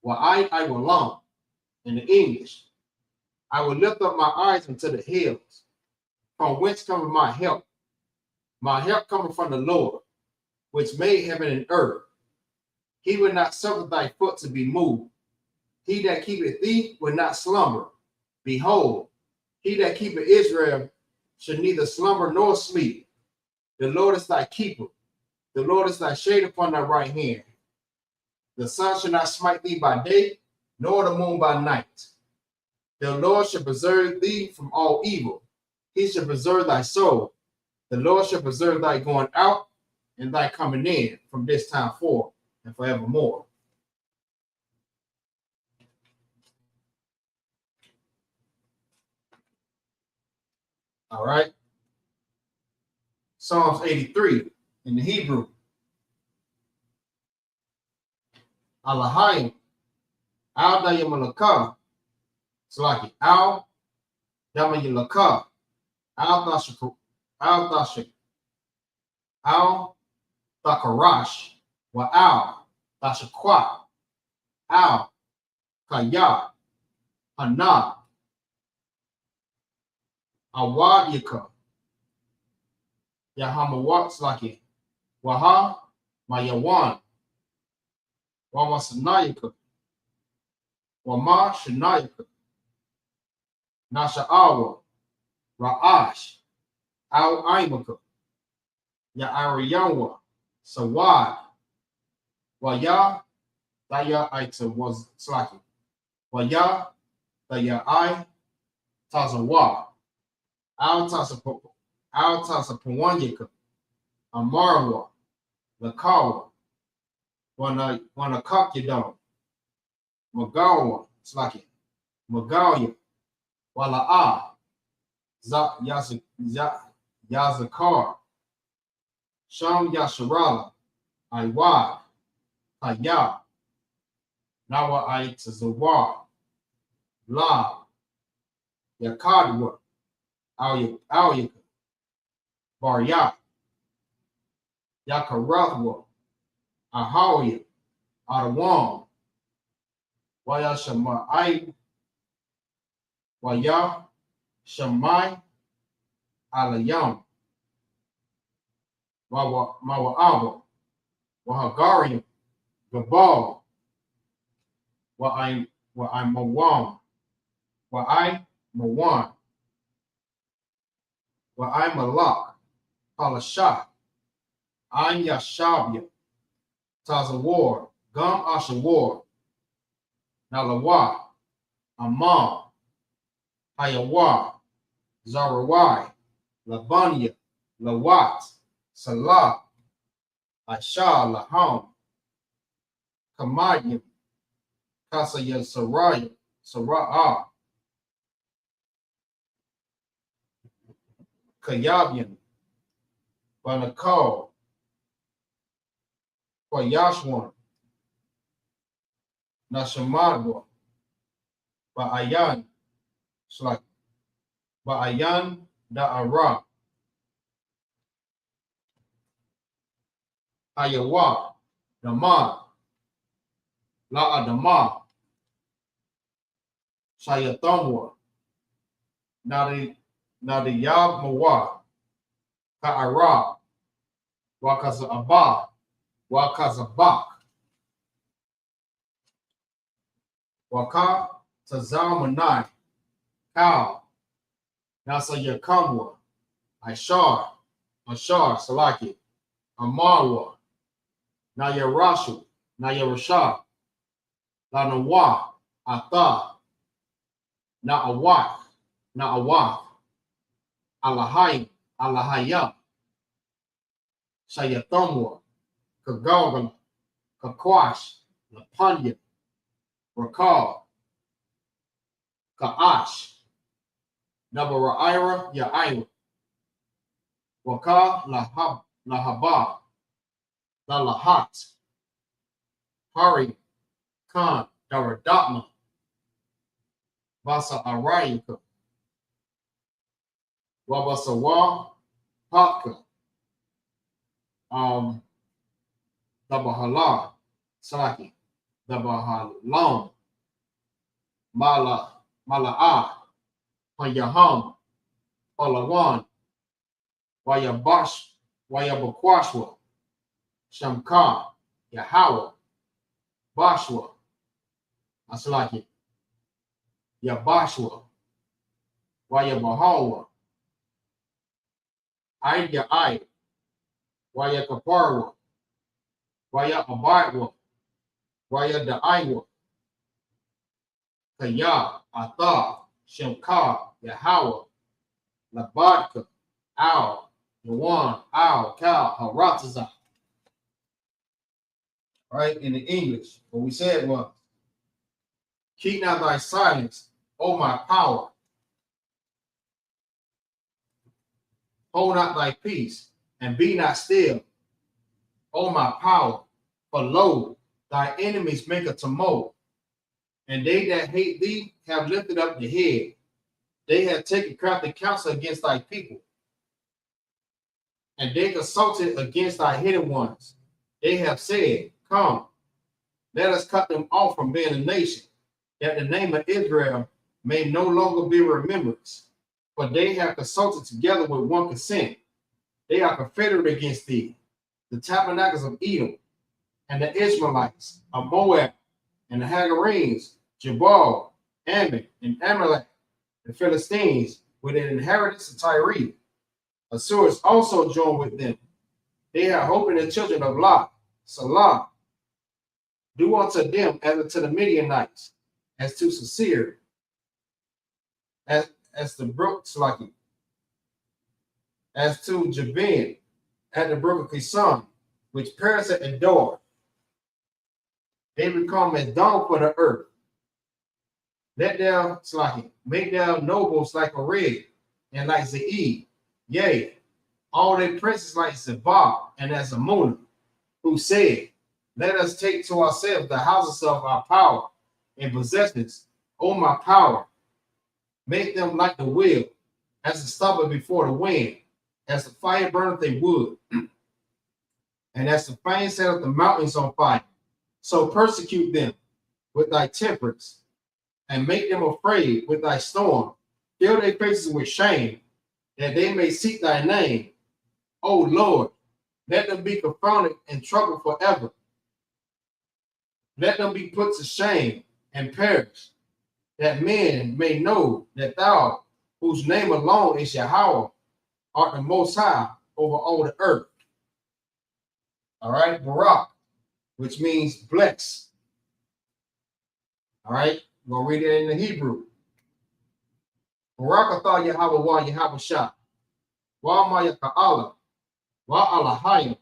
S1: Wa'ai I will long. In the English, I will lift up my eyes unto the hills, from whence cometh my help. My help cometh from the Lord, which made heaven and earth. He will not suffer thy foot to be moved. He that keepeth thee will not slumber. Behold, he that keepeth Israel shall neither slumber nor sleep. The Lord is thy keeper. The Lord is thy shade upon thy right hand. The sun shall not smite thee by day, nor the moon by night. The Lord shall preserve thee from all evil. He shall preserve thy soul. The Lord shall preserve thy going out and thy coming in from this time forth and forevermore. All right. Psalms 83 in the Hebrew. Alahayim. Al Dayamalaka. Slaki. Al Damayalaka. Al Dashak. Al Dashak. Al Dakarash. Wa Al Dashakwa. Al Kaya. Hana. Awadika. Yahamawat Slaki. Waha Mayawan. Wamasanayaka. Wama Shanayaka. Nasha'awa. Ra'ash. Al Aimaka. Ya'ariyawa. Sawad. Waya. Daya Aita was Slaki. Waya. Daya I. Tazawa. Al Tasapawanyaka. Amarwa. Lakawa. Wanakakidon. Magawa. Slaki. Magalia. Wala'a. Yazakar. Sham Yasharala. Iwad. Kaya. Nawa Aitazawar. La. Yakadwa. Alyaka. Barya. Yakarathwa. Ahawya. Adawam. Wayashama. Wayah Shamai Alayam, Mawa'aba, Wahagarium, Gabal, Wa'ai Mawam, Wa'ai Mawan, Wa'ai Malak, Palashah, Ain Yashabia, Tazawar, Gum Ashawar, Nalawa, Amam, Hayawa, Zarawai, Labania, Lawat, Salah, Asha, Laham, Kamayim, Kasaya Saraya, Sara'ah, Kayabian, Banakal, Payashwan, Nashamadwa, Ba'ayan, Slak, Ba'ayan Da'ara, Ayawa, Damad, La'adama, Shayatamwa, Nadiyab Mawa, Ka'ara, Wakazabah, Wakazabak, Waka Tazamanai, Kal, Nasayakamwa, Ashar, Salaki, Amarwa, Nayarashu, Nayarashah, Lanawa, Atha, Na'awak, Alahayam, Shayatamwa, Kagogala, Kakwash, Lapanya, Rakal, Ka'ash, Nabara'ira, Ya'ira, Waka, Lahaba, Lalahat, Hari, Khan, Daradatma, Basa Arayika, Wabasawa, Haka, Dabahala, Salaki, Dabahalam, Mala'ah, Payaham, Palawan, Wayabakwashwa, Shamka, Yahawa, Bashwa, Aslaki, Yabashwa, Wayabahawa, Ai, Wayakaparwa, Wayabadwa, Wayadaiwa, Kaya, Atha, Shamka, Yahawa, Labadka, Al, Yawan, Al, Kal, Harataza. Right, in the English, what we said was, keep not thy silence, O my power. Hold not thy peace, and be not still, O my power. For lo, thy enemies make a tumult, and they that hate thee have lifted up the head. They have taken crafty counsel against thy people, and they consulted against thy hidden ones. They have said, come, let us cut them off from being a nation, that the name of Israel may no longer be remembered. For they have consulted together with one consent. They are confederate against thee, the tabernacles of Edom, and the Ishmaelites of Moab, and the Hagarenes, Jabal, Ammon, and Amalek, the Philistines, with an inheritance of Tyre. Assyrians also joined with them. They have hope in the children of Lot, Salah. Do unto them as unto the Midianites, as to Sisir, as the brook Slaki, as to Jabin, at the brook of Kison, which perished at Endor. They become as dung for the earth. Let them Slaki, make their nobles like a red, and like Zeid, yea, all their princes like Zebah and as Amunah, who said, let us take to ourselves the houses of our power and possessions, O my power. Make them like the wheel, as the stubble before the wind, as the fire burneth a wood, and as the flame setteth the mountains on fire. So persecute them with thy temperance, and make them afraid with thy storm. Fill their faces with shame, that they may seek thy name. O Lord, let them be confounded and troubled forever. Let them be put to shame and perish, that men may know that thou, whose name alone is Yahweh, art the most high over all the earth. All right, Barak, which means bless. All right, we'll read it in the Hebrew. Barak atah Yahweh wa Yahweh Shah, wa ma yaka'ala, wa alahayim,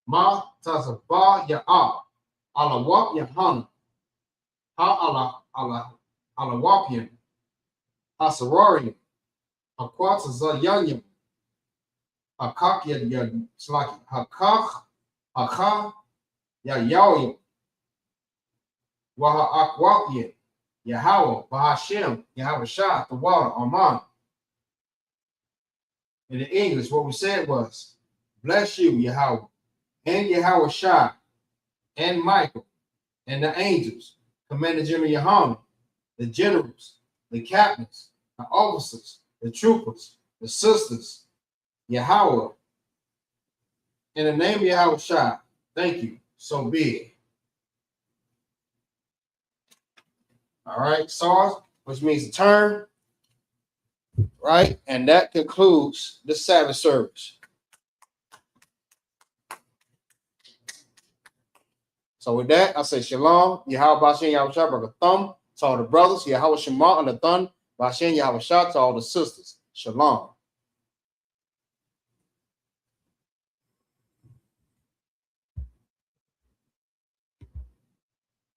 S1: ma tazabah ya'ah, alawap yahanna, ha alawapyim, hasararium, hakwatazayanyim, hakak yad slaki, hakach yayawyim, wa ha'akwapyim, Yahweh, Bahashem, Yahweh Shah, the water, Aman. In the English, what we said was, bless you, Yahweh, and Yahweh Shah, and Michael, and the angels, Commander General YAHANNA, the generals, the captains, the officers, the troopers, the sisters, Yahweh. In the name of Yahweh Shah, thank you, so be it. All right, SARS, which means to turn, right? And that concludes the Sabbath service. So with that, I say Shalom, Yahweh Bashem Yahweh Shah, brother Thumb, to all the brothers, Yahweh Shema and the Thun, Bashem Yahweh Shah, to all the sisters. Shalom.